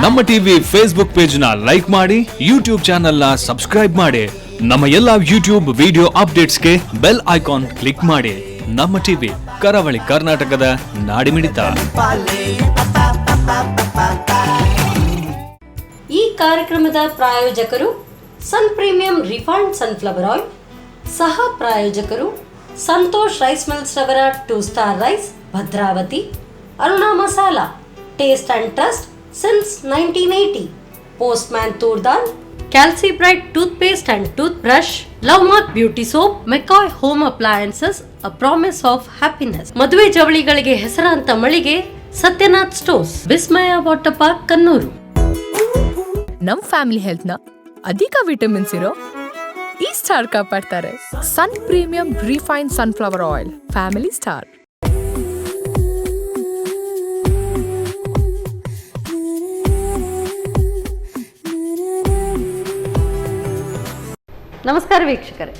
ನಮ್ಮ TV Facebook page ನ like ಮಾಡಿ, ಯೂಟ್ಯೂಬ್ ಚಾನೆಲ್ ನ ಸಬ್ಸ್ಕ್ರೈಬ್ ಮಾಡಿ. ನಮ್ಮ ಎಲ್ಲಾ ಯೂಟ್ಯೂಬ್ ವಿಡಿಯೋ ಅಪ್ಡೇಟ್ಸ್ಗೆ ಬೆಲ್ ಐಕಾನ್ ಕ್ಲಿಕ್ ಮಾಡಿ. ನಮ್ಮ ಟಿವಿ ಕರಾವಳಿ ಕರ್ನಾಟಕದ ನಾಡಿಮಿಡಿತ. ಈ ಕಾರ್ಯಕ್ರಮದ ಪ್ರಾಯೋಜಕರು Sun premium refined sunflower oil, ಸಹ ಪ್ರಾಯೋಜಕರು ಸಂತೋಷ್ ರೈಸ್ ಮಿಲ್ಸ್ ರವರ 2 star rice, Bhadravati, Aruna masala, taste and trust since 1980, postman toor dal, Calcibright toothpaste and tooth brush, love mark beauty soap, McCoy home appliances, a promise of happiness. ಮದುವೆ ಜವಳಿಗಳಿಗೆ ಹೆಸರಾಂತ ಮಳಿಗೆ Satyanath stores, Vismaya water park, Kannur. ನಮ್ family health ನ ಅಧಿಕ vitamins ಇರೋ ಈ ಸ್ಟಾರ್ ಕಾಪಾಡ್ತಾರೆ. Sun premium refined sunflower oil, family star. ನಮಸ್ಕಾರ ವೀಕ್ಷಕರೇ,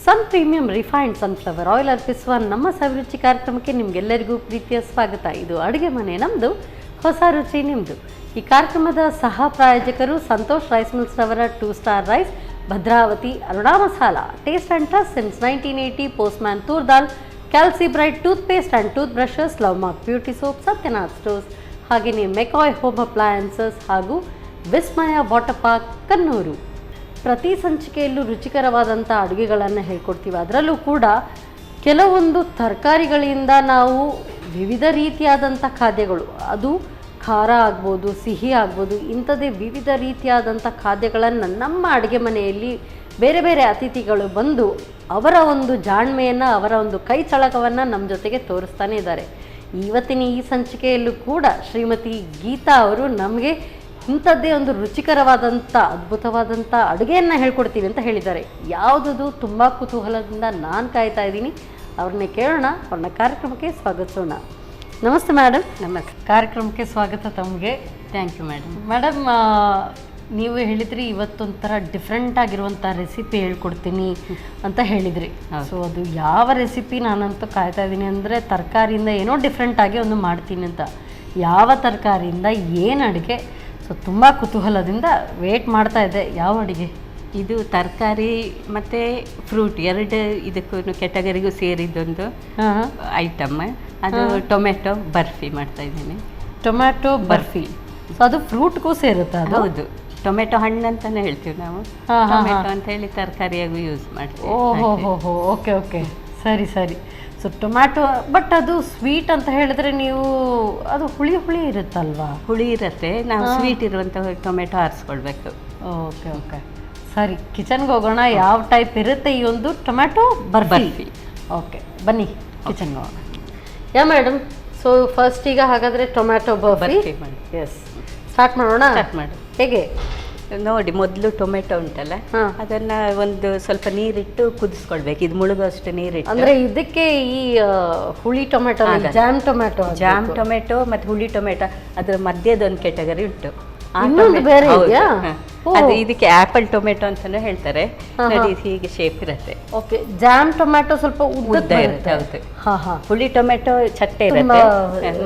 Sun premium refined sunflower oil ಅರ್ಪಿಸುವ ನಮ್ಮ ಸವಿರುಚಿ ಕಾರ್ಯಕ್ರಮಕ್ಕೆ ನಿಮಗೆಲ್ಲರಿಗೂ ಪ್ರೀತಿಯ ಸ್ವಾಗತ. ಇದು ಅಡುಗೆ ಮನೆ ನಮ್ಮದು, ಹೊಸ ರುಚಿ ನಿಮ್ಮದು. ಈ ಕಾರ್ಯಕ್ರಮದ ಸಹ ಪ್ರಾಯೋಜಕರು ಸಂತೋಷ್ ರೈಸ್ ಮಿಲ್ಸ್ ರವರ 2 star rice, Bhadravati, Aruna masala, taste and trust since 1980, postman toor dal, Calcibright toothpaste and tooth brushes, love mark beauty soap, Satyanath stores, ಹಾಗೆಯೇ ಮೆಕಾಯ್ ಹೋಮ್ ಅಪ್ಲಯನ್ಸಸ್ ಹಾಗೂ ವಿಸ್ಮಯ ವಾಟರ್ ಪಾರ್ಕ್, ಕನ್ನೂರು. ಪ್ರತಿ ಸಂಚಿಕೆಯಲ್ಲೂ ರುಚಿಕರವಾದಂಥ ಅಡುಗೆಗಳನ್ನು ಹೇಳ್ಕೊಡ್ತೀವಿ. ಅದರಲ್ಲೂ ಕೂಡ ಕೆಲವೊಂದು ತರಕಾರಿಗಳಿಂದ ನಾವು ವಿವಿಧ ರೀತಿಯಾದಂಥ ಖಾದ್ಯಗಳು, ಅದು ಖಾರ ಆಗ್ಬೋದು, ಸಿಹಿ ಆಗ್ಬೋದು, ಇಂಥದ್ದೇ ವಿವಿಧ ರೀತಿಯಾದಂಥ ಖಾದ್ಯಗಳನ್ನು ನಮ್ಮ ಅಡುಗೆ ಮನೆಯಲ್ಲಿ ಬೇರೆ ಬೇರೆ ಅತಿಥಿಗಳು ಬಂದು ಅವರ ಒಂದು ಜಾಣ್ಮೆಯನ್ನು, ಅವರ ಒಂದು ಕೈ ಚಳಕವನ್ನು ನಮ್ಮ ಜೊತೆಗೆ ತೋರಿಸ್ತಾನೆ ಇದ್ದಾರೆ. ಇವತ್ತಿನ ಈ ಸಂಚಿಕೆಯಲ್ಲೂ ಕೂಡ ಶ್ರೀಮತಿ ಗೀತಾ ಅವರು ನಮಗೆ ಇಂಥದ್ದೇ ಒಂದು ರುಚಿಕರವಾದಂಥ ಅದ್ಭುತವಾದಂಥ ಅಡುಗೆಯನ್ನು ಹೇಳ್ಕೊಡ್ತೀವಿ ಅಂತ ಹೇಳಿದ್ದಾರೆ. ಯಾವುದದು ತುಂಬ ಕುತೂಹಲದಿಂದ ನಾನು ಕಾಯ್ತಾ ಇದ್ದೀನಿ. ಅವ್ರನ್ನೇ ಕೇಳೋಣ, ಅವ್ರನ್ನ ಕಾರ್ಯಕ್ರಮಕ್ಕೆ ಸ್ವಾಗತಿಸೋಣ. ನಮಸ್ತೆ ಮೇಡಮ್. ನಮಸ್ತೆ. ಕಾರ್ಯಕ್ರಮಕ್ಕೆ ಸ್ವಾಗತ ತಮಗೆ. Thank you madam. ಮೇಡಮ್, ನೀವು ಹೇಳಿದ್ರಿ ಇವತ್ತೊಂಥರ ಡಿಫ್ರೆಂಟ್ ಆಗಿರುವಂಥ ರೆಸಿಪಿ ಹೇಳ್ಕೊಡ್ತೀನಿ ಅಂತ ಹೇಳಿದ್ರಿ. ಸೊ ಅದು ಯಾವ ರೆಸಿಪಿ ನಾನಂತೂ ಕಾಯ್ತಾ ಇದ್ದೀನಿ ಅಂದರೆ, ತರಕಾರಿಯಿಂದ ಏನೋ ಡಿಫ್ರೆಂಟ್ ಆಗಿ ಒಂದು ಮಾಡ್ತೀನಿ ಅಂತ. ಯಾವ ತರಕಾರಿಯಿಂದ ಏನು ಅಡುಗೆ? ಸೊ ತುಂಬ ಕುತೂಹಲದಿಂದ ವೇಟ್ ಮಾಡ್ತಾ ಇದ್ದೆ. ಯಾವ ಅಡುಗೆ ಇದು? ತರಕಾರಿ ಮತ್ತು ಫ್ರೂಟ್ ಎರಡು ಇದಕ್ಕೂ ಕೆಟಗರಿಗೂ ಸೇರಿದ್ದೊಂದು ಐಟಮ್. ಅದು ಟೊಮೆಟೊ ಬರ್ಫಿ ಮಾಡ್ತಾ ಇದ್ದೀನಿ. ಟೊಮ್ಯಾಟೊ ಬರ್ಫಿ. ಸೊ ಅದು ಫ್ರೂಟ್ಗೂ ಸೇರುತ್ತೆ? ಅದು ಹೌದು, ಟೊಮೆಟೊ ಹಣ್ಣು ಅಂತಲೇ ಹೇಳ್ತೀವಿ ನಾವು. ಟೊಮೆಟೊ ಅಂತ ಹೇಳಿ ತರಕಾರಿಯಾಗೂ ಯೂಸ್ ಮಾಡ್ತೀವಿ. ಓಹೋ, ಓಕೆ ಓಕೆ, ಸರಿ ಸರಿ. ಸೊ ಟೊಮ್ಯಾಟೊ, ಬಟ್ ಅದು ಸ್ವೀಟ್ ಅಂತ ಹೇಳಿದ್ರೆ ನೀವು ಅದು ಹುಳಿ ಹುಳಿ ಇರುತ್ತಲ್ವಾ? ಹುಳಿ ಇರುತ್ತೆ, ನಾವು ಸ್ವೀಟ್ ಇರುವಂಥ ಟೊಮೆಟೊ ಆರಿಸ್ಕೊಳ್ಬೇಕು. ಓಕೆ ಓಕೆ, ಸರಿ. ಕಿಚನ್ಗೆ ಹೋಗೋಣ. ಯಾವ ಟೈಪ್ ಇರುತ್ತೆ ಈ ಒಂದು ಟೊಮ್ಯಾಟೊ ಬರ್ಫಿ? ಓಕೆ, ಬನ್ನಿ ಕಿಚನ್ಗೆ ಹೋಗೋಣ. ಯಾ ಮೇಡಮ್. ಸೊ ಫಸ್ಟ್ ಈಗ ಹಾಗಾದರೆ ಟೊಮ್ಯಾಟೊ ಬರ್ಫಿ ಮಾಡಿ. ಎಸ್, ಸ್ಟಾರ್ಟ್ ಮಾಡೋಣ. ಸ್ಟಾರ್ಟ್ ಮಾಡಿ. ಹೇಗೆ ನೋಡಿ, ಮೊದಲು ಟೊಮೆಟೊ ಉಂಟಲ್ಲ, ಅದನ್ನ ಒಂದು ಸ್ವಲ್ಪ ನೀರಿಟ್ಟು ಕುದಿಸ್ಕೊಳ್ಬೇಕು. ಇದು ಮುಳುಗುವಷ್ಟು ನೀರಿಟ್ಟು. ಅಂದ್ರೆ ಇದಕ್ಕೆ ಈ ಹುಳಿ ಟೊಮೆಟೊ, ಜಾಮ್ ಟೊಮೆಟೊ ಮತ್ತೆ ಹುಳಿ ಟೊಮೆಟೊ, ಅದ್ರ ಮಧ್ಯದೊಂದು ಕೆಟಗರಿ ಉಂಟು. ಅದು ಇದಕ್ಕೆ ಆಪಲ್ ಟೊಮೆಟೊ ಅಂತಾನು ಹೇಳ್ತಾರೆ. ನೋಡಿ, ಹೀಗೆ ಶೇಪ್ ಇರುತ್ತೆ. ಓಕೆ, ಜಾಮ್ ಟೊಮೆಟೊ ಸ್ವಲ್ಪ ಉದ್ದ ಇರುತ್ತೆ. ಹೌದು. ಹುಳಿ ಟೊಮೆಟೊ ಚಟ್ಟೆ ಇರುತ್ತೆ,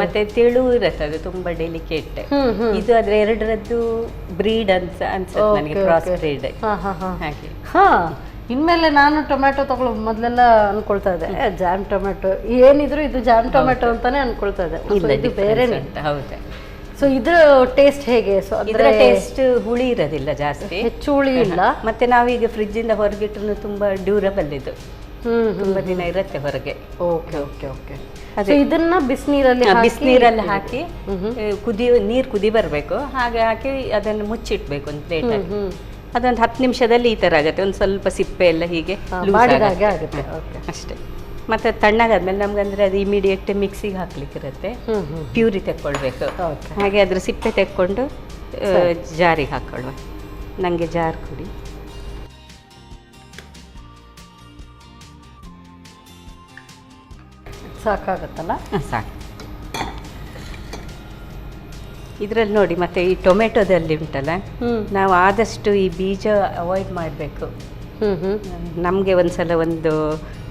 ಮತ್ತೆ ತೆಳು ಇರುತ್ತೆ, ಅದು ತುಂಬಾ ಡೆಲಿಕೇಟ್. ಇದು ಅದ್ರ ಎರಡರದ್ದು ಬ್ರೀಡ್ ಅನ್ಸುತ್ತೆ ನನಗೆ, ಕ್ರಾಸ್ ಬ್ರೀಡ್. ಹಾಗೆ. ಇನ್ಮೇಲೆ ನಾನು ಟೊಮ್ಯಾಟೊ ಮೊದಲೆಲ್ಲ ಅನ್ಕೊಳ್ತಾ ಇದ್ದೆ ಜಾಮ್ ಟೊಮೆಟೊ ಏನಿದ್ರು ಇದು ಜಾಮ್ ಟೊಮೆಟೊ ಅಂತಾನೆ ಅನ್ಕೊಳ್ತಾ ಇದ್ದೆ. ಇದು ಬೇರೆನೇ. ಹೌದು. ಸೊ ಇದ್ರ ಟೇಸ್ಟ್ ಹೇಗೆ? ಸೊ ಇದರ ಟೇಸ್ಟ್ ಹುಳಿ ಇರೋದಿಲ್ಲ, ಜಾಸ್ತಿ ಹೆಚ್ಚು ಹುಳಿ ಇಲ್ಲ. ಮತ್ತೆ ನಾವೀಗ ಫ್ರಿಜ್ ಇಂದ ಹೊರಗಿಟ್ರು ತುಂಬಾ ಡ್ಯೂರಬಲ್ ಇದು, ತುಂಬಾ ದಿನ ಇರುತ್ತೆ ಹೊರಗೆ. Okay okay okay. ಅದೇ ಇದನ್ನ ಬಿಸಿನೀರಲ್ಲಿ ಹಾಕಿ ನೀರು ಕುದಿ ಬರಬೇಕು, ಹಾಗೆ ಹಾಕಿ ಅದನ್ನು ಮುಚ್ಚಿಟ್ಬೇಕು ಒಂದು ಪ್ಲೇಟಲ್ಲಿ. ಅದೊಂದು 10 ನಿಮಿಷದಲ್ಲಿ ಈ ಥರ ಆಗುತ್ತೆ. ಒಂದು ಸ್ವಲ್ಪ ಸಿಪ್ಪೆ ಎಲ್ಲ ಹೀಗೆ ಆಗುತ್ತೆ ಅಷ್ಟೇ. ಮತ್ತು ತಣ್ಣಗಾದ್ಮೇಲೆ ನಮ್ಗಂದ್ರೆ ಅದು ಇಮಿಡಿಯೇಟ್ ಮಿಕ್ಸಿಗೆ ಹಾಕ್ಲಿಕ್ಕಿರುತ್ತೆ. ಪ್ಯೂರಿ ತೆಕ್ಕೊಳ್ಬೇಕು. ಹಾಗೆ ಅದ್ರ ಸಿಪ್ಪೆ ತೆಕ್ಕೊಂಡು ಜಾರಿಗೆ ಹಾಕ್ಕೊಳ್ಳುವ. ನನಗೆ ಜಾರ್ ಕೊಡಿ. ಸಾಕಾಗುತ್ತಲ್ಲ? ಸಾಕು. ಇದರಲ್ಲಿ ನೋಡಿ, ಮತ್ತೆ ಈ ಟೊಮೆಟೊದಲ್ಲಿ ಉಂಟಲ್ಲ, ನಾವು ಆದಷ್ಟು ಈ ಬೀಜ ಅವಾಯ್ಡ್ ಮಾಡಬೇಕು. ನಮಗೆ ಒಂದ್ಸಲ ಒಂದು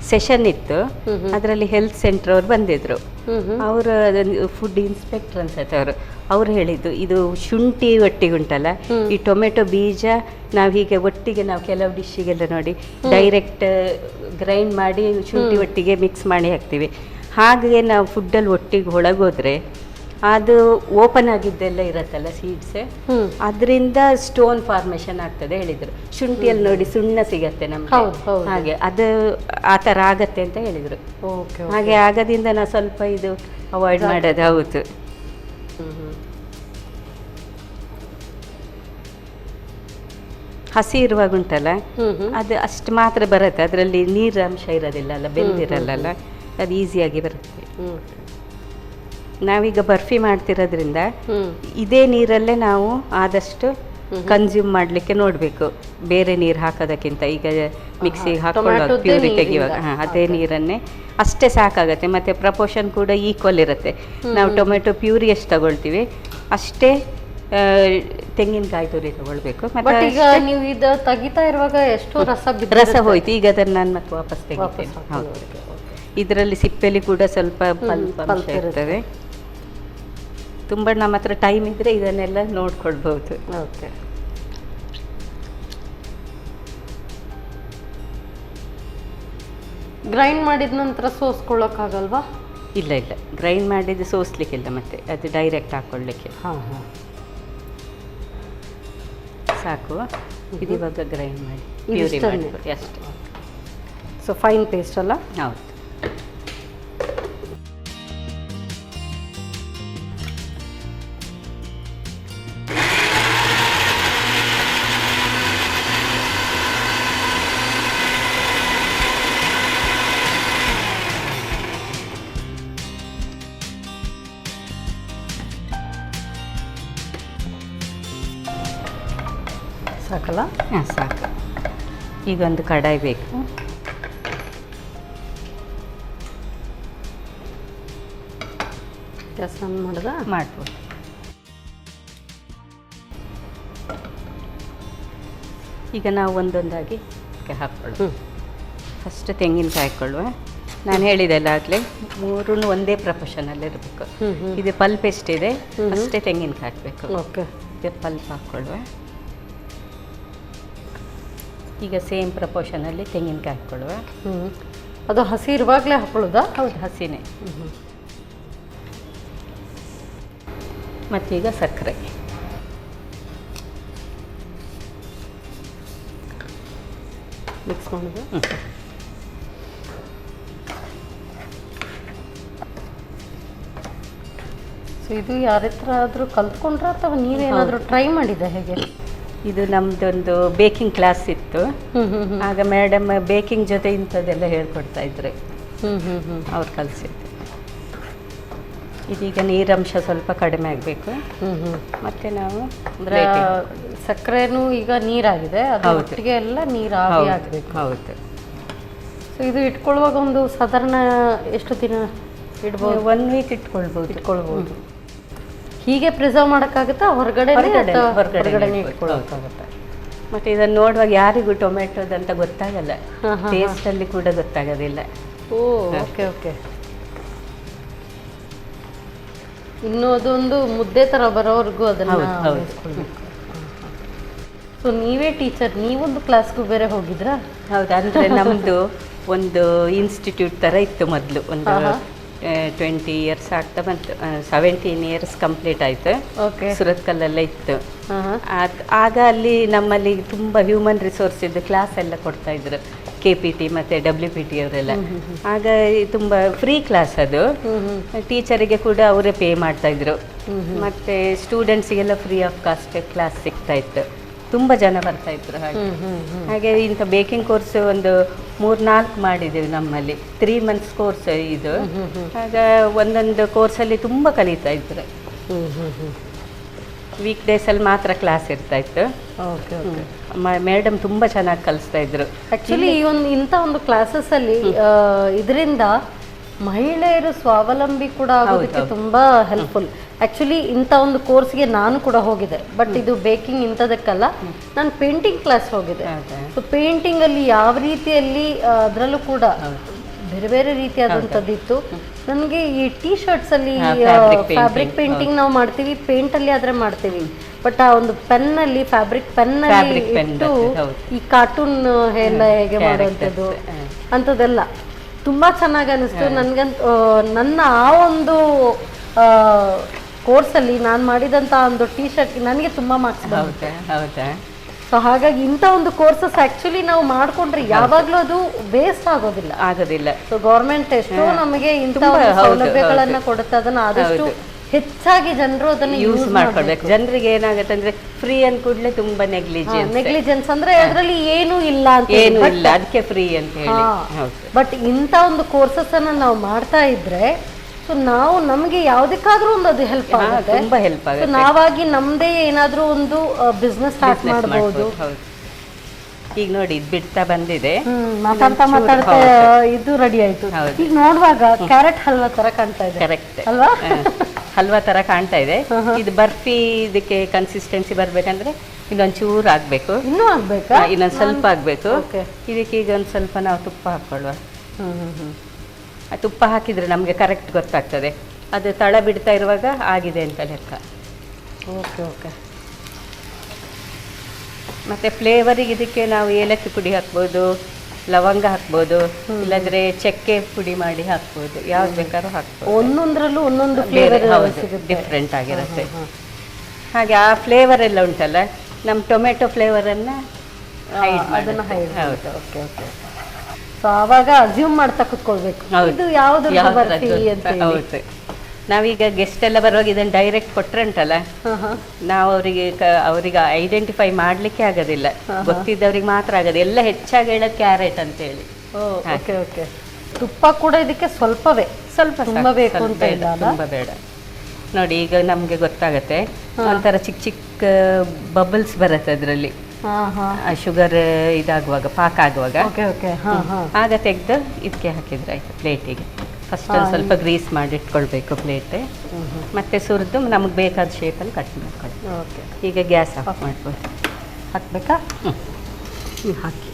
ಸೆಷನ್ ಇತ್ತು, ಅದರಲ್ಲಿ ಹೆಲ್ತ್ ಸೆಂಟರ್ ಅವ್ರು ಬಂದಿದ್ರು. ಅವರು ಫುಡ್ ಇನ್ಸ್ಪೆಕ್ಟರ್ ಅನ್ಸುತ್ತೆ ಅವರು. ಅವ್ರು ಹೇಳಿದ್ದು ಇದು ಶುಂಠಿ ಒಟ್ಟಿಗೆ ಉಂಟಲ್ಲ, ಈ ಟೊಮೆಟೊ ಬೀಜ ನಾವು ಹೀಗೆ ಒಟ್ಟಿಗೆ ನಾವು ಕೆಲವು ಡಿಶ್ಶಿಗೆಲ್ಲ ನೋಡಿ ಡೈರೆಕ್ಟ್ ಗ್ರೈಂಡ್ ಮಾಡಿ ಶುಂಠಿ ಒಟ್ಟಿಗೆ ಮಿಕ್ಸ್ ಮಾಡಿ ಹಾಕ್ತೀವಿ. ಹಾಗೆ ನಾವು ಫುಡ್ಡಲ್ಲಿ ಒಟ್ಟಿಗೆ ಒಳಗೋದ್ರೆ ಅದು ಓಪನ್ ಆಗಿದ್ದೆಲ್ಲ ಇರತ್ತಲ್ಲ ಸೀಡ್ಸ್, ಅದರಿಂದ ಸ್ಟೋನ್ ಫಾರ್ಮೇಷನ್ ಆಗ್ತದೆ ಹೇಳಿದರು. ಶುಂಠಿಯಲ್ಲಿ ನೋಡಿ ಸುಣ್ಣ ಸಿಗತ್ತೆ ನಮ್ಗೆ, ಹಾಗೆ ಅದು ಆ ಥರ ಆಗತ್ತೆ ಅಂತ ಹೇಳಿದರು. ಹಾಗೆ ಆಗದಿಂದ ನಾವು ಸ್ವಲ್ಪ ಇದು ಅವಾಯ್ಡ್ ಮಾಡೋದು. ಹೌದು. ಹಸಿ ಇರುವಾಗ ಉಂಟಲ್ಲ ಅದು ಅಷ್ಟು ಮಾತ್ರ ಬರುತ್ತೆ, ಅದರಲ್ಲಿ ನೀರಂಶ ಇರೋದಿಲ್ಲ ಅಲ್ಲ, ಬೆಂದಿರಲ್ಲ, ಅದು ಈಸಿಯಾಗಿ ಬರುತ್ತೆ. ನಾವೀಗ ಬರ್ಫಿ ಮಾಡ್ತಿರೋದ್ರಿಂದ ಇದೇ ನೀರಲ್ಲೇ ನಾವು ಆದಷ್ಟು ಕನ್ಸ್ಯೂಮ್ ಮಾಡಲಿಕ್ಕೆ ನೋಡಬೇಕು, ಬೇರೆ ನೀರು ಹಾಕೋದಕ್ಕಿಂತ. ಈಗ ಮಿಕ್ಸಿಗೆ ಹಾಕೊಳ್ಳುವಾಗ ಪ್ಯೂರಿ ತೆಗೆಯುವಾಗ ಅದೇ ನೀರನ್ನೇ ಅಷ್ಟೇ ಸಾಕಾಗತ್ತೆ. ಮತ್ತು ಪ್ರಪೋರ್ಷನ್ ಕೂಡ ಈಕ್ವಲ್ ಇರುತ್ತೆ. ನಾವು ಟೊಮೆಟೊ ಪ್ಯೂರಿ ಎಷ್ಟು ತಗೊಳ್ತೀವಿ ಅಷ್ಟೇ ತೆಂಗಿನಕಾಯಿ ತುರಿ ತಗೊಳ್ಬೇಕು. ಮತ್ತೆ ಈಗ ನೀವು ಇದು ತೆಗಿತಾ ಇರುವಾಗ ಎಷ್ಟು ರಸ ಹೋಯ್ತು, ಈಗ ಅದನ್ನು ನಾನು ಮತ್ತೆ ವಾಪಸ್ ತೆಗಿತೇನೆ. ಹೌದು, ಇದರಲ್ಲಿ ಸಿಪ್ಪೆಲಿ ಕೂಡ ಸ್ವಲ್ಪ ಪಲ್ಪ್ ಇರ್ತದೆ. ತುಂಬ ನಮ್ಮ ಹತ್ರ ಟೈಮ್ ಇದ್ದರೆ ಇದನ್ನೆಲ್ಲ ನೋಡ್ಕೊಳ್ಬಹುದು. ಓಕೆ. ಗ್ರೈಂಡ್ ಮಾಡಿದ ನಂತರ ಸೋಸ್ಕೊಳ್ಳೋಕ್ಕಾಗಲ್ವಾ? ಇಲ್ಲ ಇಲ್ಲ, ಗ್ರೈಂಡ್ ಮಾಡಿದ್ದು ಸೋಸ್ಲಿಕ್ಕಿಲ್ಲ, ಮತ್ತೆ ಅದು ಡೈರೆಕ್ಟ್ ಹಾಕ್ಕೊಳ್ಳಿಕ್ಕೆ. ಸಾಕು. ಇದು ಇವಾಗ ಗ್ರೈಂಡ್ ಮಾಡಿ ಪ್ಯೂರಿ ಮಾಡಿ ಅಷ್ಟೇ. ಸೊ ಫೈನ್ ಪೇಸ್ಟ್ ಅಲ್ಲ? ಹೌದು. ಸಾಕಲ್ಲ? ಹಾಂ, ಸಾಕು. ಈಗ ಒಂದು ಕಡಾಯಿ ಬೇಕು. ಗ್ಯಾಸ್ ಆನ್ ಮಾಡೋದಾ? ಮಾಡ್ಬೋದು. ಈಗ ನಾವು ಒಂದೊಂದಾಗಿ ಹಾಕ್ಕೊಳ್ಳೋದು. ಫಸ್ಟ್ ತೆಂಗಿನಕಾಯಿ ಹಾಕ್ಕೊಳ್ಳುವ. ನಾನು ಹೇಳಿದೆಲ್ಲ ಆಗಲೇ, ಮೂರೂ ಒಂದೇ ಪ್ರಪೋರ್ಷನಲ್ಲಿ ಇರಬೇಕು. ಇದು ಪಲ್ಪ್ ಎಷ್ಟಿದೆ ಅಷ್ಟೇ ತೆಂಗಿನಕಾಯಿ ಹಾಕಬೇಕು. ಓಕೆ. ಇದು ಪಲ್ಪ್ ಹಾಕ್ಕೊಳ್ಳುವ. ಈಗ ಸೇಮ್ ಪ್ರಪೋರ್ಷನಲ್ಲಿ ತೆಂಗಿನಕಾಯಿ ಹಾಕ್ಕೊಳ್ಳುವ. ಅದು ಹಸಿ ಇರುವಾಗಲೇ ಹಾಕೊಳ್ಳೋದಾ? ಹೌದು, ಹಸಿನೇ. ಮತ್ತೀಗ ಸಕ್ಕರೆ. ಮಿಕ್ಸ್ ಮಾಡೋದು. ಸೊ ಇದು ಯಾರ ಹತ್ರ ಆದರೂ ಕಲ್ತ್ಕೊಂಡ್ರ ಅಥವಾ ನೀವೇನಾದರೂ ಟ್ರೈ ಮಾಡಿದೆ ಹೇಗೆ? ಇದು ನಮ್ಮದೊಂದು ಬೇಕಿಂಗ್ ಕ್ಲಾಸ್ ಇತ್ತು. ಆಗ ಮೇಡಮ್ ಬೇಕಿಂಗ್ ಜೊತೆ ಇಂಥದ್ದೆಲ್ಲ ಹೇಳ್ಕೊಡ್ತಾ ಇದ್ರು, ಅವ್ರು ಕಲಿಸಿದ್ದು. ಇದೀಗ ನೀರಂಶ ಸ್ವಲ್ಪ ಕಡಿಮೆ ಆಗಬೇಕು. ಮತ್ತೆ ನಾವು ಅಂದರೆ ಸಕ್ಕರೆನೂ ಈಗ ನೀರಾಗಿದೆ, ಅದು ಒಟ್ಟಿಗೆ ಎಲ್ಲ ನೀರು ಆವಿ ಆಗಬೇಕು. ಹೌದು. ಸೊ ಇದು ಇಟ್ಕೊಳ್ಳುವಾಗ ಒಂದು ಸಾಧಾರಣ ಎಷ್ಟು ದಿನ ಇಡ್ಬೋದು? 1 ವೀಕ್ ಇಟ್ಕೊಳ್ಬೋದು. ಹೀಗೆ ಪ್ರಿಸರ್ವ್ ಮಾಡೋಕ್ಕಾಗುತ್ತಾ? ಹೊರಗಡೆ ಇಟ್ಕೊಳ್ಳೋಕ್ಕಾಗುತ್ತೆ. ಮತ್ತು ಇದನ್ನು ನೋಡುವಾಗ ಯಾರಿಗೂ ಟೊಮೆಟೊದಂತ ಗೊತ್ತಾಗಲ್ಲ, ಟೇಸ್ಟಲ್ಲಿ ಕೂಡ ಗೊತ್ತಾಗೋದಿಲ್ಲ. Okay okay. ಇನ್ನು ಅದೊಂದು ಮುದ್ದೆ ಥರ ಬರೋವರೆಗೂ ಅದನ್ನು ಬೇಯಿಸ್ಕೊಳ್ಬೇಕು. ಸೊ ನೀವೇ ಟೀಚರ್, ನೀವೊಂದು ಕ್ಲಾಸ್ಗೂ ಬೇರೆ ಹೋಗಿದ್ರಾ? ಹೌದು, ಅಂದರೆ ನಮ್ಮದು ಒಂದು ಇನ್ಸ್ಟಿಟ್ಯೂಟ್ ಥರ ಇತ್ತು ಮೊದಲು. ಒಂದು 20 ಇಯರ್ಸ್ ಆಗ್ತಾ ಬಂತು. 17 ಇಯರ್ಸ್ ಕಂಪ್ಲೀಟ್ ಆಯಿತು. ಸುರತ್ಕಲ್ಲಲ್ಲೇ ಇತ್ತು. ಆಗ ಅಲ್ಲಿ ನಮ್ಮಲ್ಲಿ ತುಂಬ ಹ್ಯೂಮನ್ ರಿಸೋರ್ಸ್ ಇದ್ದು ಕ್ಲಾಸ್ ಎಲ್ಲ ಕೊಡ್ತಾಯಿದ್ರು, KPT ಮತ್ತು WPT ಅವರೆಲ್ಲ. ಆಗ ತುಂಬ ಫ್ರೀ ಕ್ಲಾಸ್ ಅದು. ಟೀಚರಿಗೆ ಕೂಡ ಅವರೇ ಪೇ ಮಾಡ್ತಾಯಿದ್ರು. ಮತ್ತು ಸ್ಟೂಡೆಂಟ್ಸಿಗೆಲ್ಲ ಫ್ರೀ ಆಫ್ ಕಾಸ್ಟ್ ಕ್ಲಾಸ್ ಸಿಗ್ತಾಯಿತ್ತು. ತುಂಬ ಜನ ಬರ್ತಾಯಿದ್ರು. ಹಾಗೆ ಇಂಥ ಬೇಕಿಂಗ್ ಕೋರ್ಸ್ ಒಂದು 3-4 ಮಾಡಿದ್ದೆವು ನಮ್ಮಲ್ಲಿ. 3 months ಕೋರ್ಸ್ ಇದು. ಆಗ ಒಂದೊಂದು ಕೋರ್ಸಲ್ಲಿ ತುಂಬ ಕಲಿತಾ ಇದ್ರು. ವೀಕ್ ಡೇಸಲ್ಲಿ ಮಾತ್ರ ಕ್ಲಾಸ್ ಇರ್ತಾಯಿತ್ತು. ಮೇಡಮ್ ತುಂಬ ಚೆನ್ನಾಗಿ ಕಲಿಸ್ತಾ ಇದ್ರು. ಆ್ಯಕ್ಚುಲಿ ಇಂಥ ಒಂದು ಕ್ಲಾಸಸ್ಸಲ್ಲಿ ಇದರಿಂದ ಮಹಿಳೆಯರು ಸ್ವಾವಲಂಬಿ ಕೂಡ ಆಗೋದಕ್ಕೆ ತುಂಬ ಹೆಲ್ಪ್ಫುಲ್. ಆ್ಯಕ್ಚುಲಿ ಇಂಥ ಒಂದು ಕೋರ್ಸ್ಗೆ ನಾನು ಕೂಡ ಹೋಗಿದೆ, ಬಟ್ ಇದು ಬೇಕಿಂಗ್ ಇಂಥದಕ್ಕಲ್ಲ. ನಾನು ಪೇಂಟಿಂಗ್ ಕ್ಲಾಸ್ ಹೋಗಿದೆ. ಸೊ ಪೇಂಟಿಂಗಲ್ಲಿ ಯಾವ ರೀತಿಯಲ್ಲಿ ಅದರಲ್ಲೂ ಕೂಡ ಬೇರೆ ಬೇರೆ ರೀತಿಯಾದಂಥದ್ದಿತ್ತು. ನನಗೆ ಈ ಟೀ ಶರ್ಟ್ಸ್ ಅಲ್ಲಿ ಫ್ಯಾಬ್ರಿಕ್ ಪೇಂಟಿಂಗ್ ನಾವು ಮಾಡ್ತೀವಿ, ಪೇಂಟ್ ಅಲ್ಲಿ ಆದ್ರೆ ಮಾಡ್ತೀವಿ, ಬಟ್ ಆ ಒಂದು ಪೆನ್ ಅಲ್ಲಿ ಫ್ಯಾಬ್ರಿಕ್ ಪೆನ್ ಅಲ್ಲಿ ಇಟ್ಟು ಈ ಕಾರ್ಟೂನ್ ಎಲ್ಲ ಹೇಗೆ ಮಾಡುವಂಥದ್ದು ಅಂಥದ್ದೆಲ್ಲ ತುಂಬಾ ಚೆನ್ನಾಗಿ ಅನಿಸ್ತು ನನ್ಗಂತೂ. ನನ್ನ ಆ ಒಂದು ಕೋರ್ಸಲ್ಲಿ ನಾನು ಮಾಡಿದಂಥ ಒಂದು ಟೀ ಶರ್ಟ್ ನನಗೆ ತುಂಬಾ ಮಾರ್ಕ್ಸ್ ಬರುತ್ತೆ. ಸೊ ಹಾಗಾಗಿ ಇಂಥ ಒಂದು ಕೋರ್ಸಸ್ ಆಕ್ಚುಲಿ ನಾವು ಮಾಡ್ಕೊಂಡ್ರೆ ಯಾವಾಗ್ಲೂ ಅದು ವೇಸ್ಟ್ ಆಗೋದಿಲ್ಲ. ಸೊ ಗೌರ್ಮೆಂಟ್ ಎಷ್ಟೋ ನಮಗೆ ಇಂಥ ಸೌಲಭ್ಯಗಳನ್ನ ಕೊಡುತ್ತೆ, ಅದನ್ನ ಆದಷ್ಟು ಹೆಚ್ಚಾಗಿ ಜನರು ಅದನ್ನ ಯೂಸ್ ಮಾಡ್ಕೊಳ್ಬೇಕು. ಜನರಿಗೆ ಏನಾಗುತ್ತೆ ಅಂದ್ರೆ ಫ್ರೀ ಅಂದ ಕೂಡಲೇ ತುಂಬಾ ನೆಗ್ಲಿಜೆನ್ಸ್ ಅಂದ್ರೆ ಅದರಲ್ಲಿ ಏನು ಇಲ್ಲ ಅಂತ, ಅದಕ್ಕೆ ಫ್ರೀ ಅಂತ ಹೇಳಿ. ಬಟ್ ಇಂಥ ಒಂದು ಕೋರ್ಸಸ್ ಅನ್ನ ನಾವು ಮಾಡ್ತಾ ಇದ್ರೆ ಸೊ ನಾವು ನಮಗೆ ಯಾವ್ದಕ್ಕಾದ್ರೂ ಒಂದು ಅದು ಹೆಲ್ಪ್ ಆಗುತ್ತೆ, ತುಂಬಾ ಹೆಲ್ಪ್ ಆಗುತ್ತೆ. ನಾವಾಗಿ ನಮ್ದೇ ಏನಾದ್ರೂ ಒಂದು ಬಿಸ್ನೆಸ್ ಸ್ಟಾರ್ಟ್ ಮಾಡಬಹುದು. ಈಗ ನೋಡಿ ಇದು ಬಿಡ್ತಾ ಬಂದಿದೆ, ಮಾತಾಡ್ತಾ ಇದು ರೆಡಿ ಆಯ್ತು. ಈಗ ನೋಡುವಾಗ ಕ್ಯಾರೆಟ್ ಹಲ್ವಾ ತರ ಕಾಣ್ತಾ ಇದೆ. ಕರೆಕ್ಟ್ ಅಲ್ವಾ? ಹಲ್ವಾ ತರ ಕಾಣ್ತಾ ಇದೆ. ಇದು ಬರ್ಫಿ ಇದಕ್ಕೆ ಕನ್ಸಿಸ್ಟೆನ್ಸಿ ಬರ್ಬೇಕಂದ್ರೆ ಇನ್ನೊಂದ್ ಚೂರು ಆಗ್ಬೇಕು, ಇನ್ನೂ ಆಗ್ಬೇಕಾ? ಇನ್ನೊಂದ್ ಸ್ವಲ್ಪ ಆಗ್ಬೇಕು. ಇದಕ್ಕೆ ಈಗ ಒಂದ್ ಸ್ವಲ್ಪ ನಾವು ತುಪ್ಪ ಹಾಕೊಳ್ಳುವ. ತುಪ್ಪ ಹಾಕಿದ್ರೆ ನಮಗೆ ಕರೆಕ್ಟ್ ಗೊತ್ತಾಗ್ತದೆ, ಅದು ತಳ ಬಿಡ್ತಾ ಇರುವಾಗ ಆಗಿದೆ ಅಂತ ಲೆಕ್ಕ. ಓಕೆ. ಮತ್ತೆ ಫ್ಲೇವರಿಗೆ ಇದಕ್ಕೆ ನಾವು ಏಲಕ್ಕಿ ಪುಡಿ ಹಾಕ್ಬೋದು, ಲವಂಗ ಹಾಕ್ಬೋದು, ಇಲ್ಲಾಂದ್ರೆ ಚಕ್ಕೆ ಪುಡಿ ಮಾಡಿ ಹಾಕ್ಬೋದು, ಯಾವ್ದು ಬೇಕಾದ್ರೂ ಹಾಕ್ಬೋದು. ಒಂದೊಂದ್ರಲ್ಲೂ ಒಂದೊಂದು ಫ್ಲೇವರ್ ಡಿಫ್ರೆಂಟ್ ಆಗಿರುತ್ತೆ. ಹಾಗೆ ಆ ಫ್ಲೇವರ್ ಎಲ್ಲ ಉಂಟಲ್ಲ, ನಮ್ಮ ಟೊಮೆಟೊ ಫ್ಲೇವರನ್ನು ಅದನ್ನು ಹೌದು. ಓಕೆ. ಸೊ ಆವಾಗ ಅಸ್ಯೂಮ್ ಮಾಡ್ತಾ ಕುತ್ಕೊಳ್ಬೇಕು ಇದು ಯಾವ್ದು ಬರ್ಫಿ ಅಂತ. ಹೌದು, ನಾವೀಗ ಗೆಸ್ಟ್ ಎಲ್ಲ ಬರುವಾಗ ಇದನ್ನು ಡೈರೆಕ್ಟ್ ಕೊಟ್ರೆ ಉಂಟಲ್ಲ, ನಾವು ಅವರಿಗೆ ಐಡೆಂಟಿಫೈ ಮಾಡ್ಲಿಕ್ಕೆ ಆಗೋದಿಲ್ಲ, ಗೊತ್ತಿದ್ದವ್ರಿಗೆ ಮಾತ್ರ ಆಗೋದು. ಎಲ್ಲ ಹೆಚ್ಚಾಗಿ ಹೇಳೋದು ಕ್ಯಾರೆಟ್ ಅಂತ ಹೇಳಿ. ಓಕೆ. ತುಪ್ಪ ಕೂಡ ಇದಕ್ಕೆ ಸ್ವಲ್ಪವೇ, ಸ್ವಲ್ಪ ತುಂಬಾ ಬೇಕು ಅಂತ ಇಲ್ಲ, ತುಂಬ ಬೇಡ. ನೋಡಿ ಈಗ ನಮಗೆ ಗೊತ್ತಾಗತ್ತೆ, ಒಂಥರ ಚಿಕ್ಕ ಚಿಕ್ಕ ಬಬಲ್ಸ್ ಬರುತ್ತೆ ಅದರಲ್ಲಿ, ಶುಗರ್ ಇದಾಗುವಾಗ, ಪಾಕ ಆಗುವಾಗ. ಆಗ ತೆಗೆದು ಇದಕ್ಕೆ ಹಾಕಿದ್ರೆ ಆಯ್ತು ಪ್ಲೇಟಿಗೆ. ಫಸ್ಟ್ ಸ್ವಲ್ಪ ಗ್ರೀಸ್ ಮಾಡಿ ಇಟ್ಕೊಳ್ಬೇಕು ಪ್ಲೇಟ್, ಮತ್ತೆ ಸುರಿದು ನಮಗೆ ಬೇಕಾದ ಶೇಪಲ್ಲಿ ಕಟ್ ಮಾಡ್ಕೊಳ್ಳಿ. ಈಗ ಗ್ಯಾಸ್ ಆಫ್ ಮಾಡ್ಬೋದು. ಹಾಕ್ಬೇಕಾ? ಹಾಕಿ.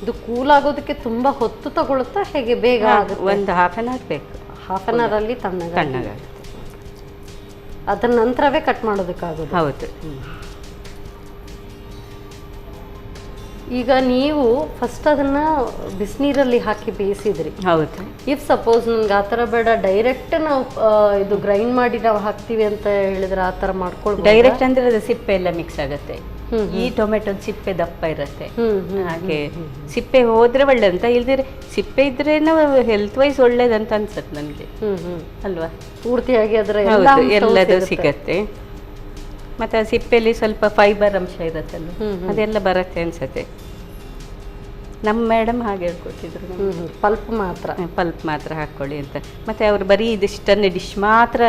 ಇದು ಕೂಲ್ ಆಗೋದಕ್ಕೆ ತುಂಬಾ ಹೊತ್ತು ತಗೊಳುತ್ತಾ ಹೇಗೆ? ಬೇಗ ಆಗುತ್ತೆ? ಒಂದು ಹಾಫ್ ಆನ್ ಅವರ್ ಬೇಕು. ಹಾಫ್ ಆನ್ ಅವರ್ ಅಲ್ಲಿ ತಣ್ಣಗಾಗುತ್ತೆ. ಅದರ ನಂತರವೇ ಕಟ್ ಮಾಡೋದಕ್ಕಾಗೋದು. ಹೌದು. ಈಗ ನೀವು ಫಸ್ಟ್ ಅದನ್ನ ಬಿಸಿನೀರಲ್ಲಿ ಹಾಕಿ ಬೇಯಿಸಿದ್ರಿ. ಹೌದು. ಇಫ್ ಸಪೋಸ್ ನನ್ಗೆ ಆ ಥರ ಬೇಡ, ಡೈರೆಕ್ಟ್ ನಾವು ಇದು ಗ್ರೈಂಡ್ ಮಾಡಿ ನಾವು ಹಾಕ್ತೀವಿ ಅಂತ ಹೇಳಿದ್ರೆ ಆ ಥರ ಮಾಡ್ಕೊಳ್ಬೋದು? ಡೈರೆಕ್ಟ್ ಅಂದ್ರೆ ಅದು ಸಿಪ್ಪೆ ಎಲ್ಲ ಮಿಕ್ಸ್ ಆಗುತ್ತೆ. ಈ ಟೊಮೆಟೊ ಸಿಪ್ಪೆ ದಪ್ಪ ಇರುತ್ತೆ, ಹಾಗೆ ಸಿಪ್ಪೆ ಹೋದ್ರೆ ಒಳ್ಳೇದಂತ, ಇಲ್ದಿದ್ರೆ ಸಿಪ್ಪೆ ಇದ್ರೆ ಹೆಲ್ತ್ ವೈಸ್ ಒಳ್ಳೇದಂತ ಅನ್ಸತ್ತೆ ನನಗೆ, ಅಲ್ವಾ? ಪೂರ್ತಿಯಾಗಿ ಅದರ ಎಲ್ಲದು ಸಿಗತ್ತೆ. ಮತ್ತೆ ಆ ಸಿಪ್ಪೆಯಲ್ಲಿ ಸ್ವಲ್ಪ ಫೈಬರ್ ಅಂಶ ಇರತ್ತಲ್ಲ, ಅದೆಲ್ಲ ಬರುತ್ತೆ ಅನ್ಸತ್ತೆ. ನಮ್ಮ ಮೇಡಮ್ ಹಾಗೆ ಹೇಳ್ಕೊಟ್ಟಿದ್ರು, ಪಲ್ಪ್ ಮಾತ್ರ ಹಾಕ್ಕೊಳ್ಳಿ ಅಂತ. ಮತ್ತೆ ಅವರು ಬರೀ ಇದಿಷ್ಟನ್ನೇ ಡಿಶ್ ಮಾತ್ರ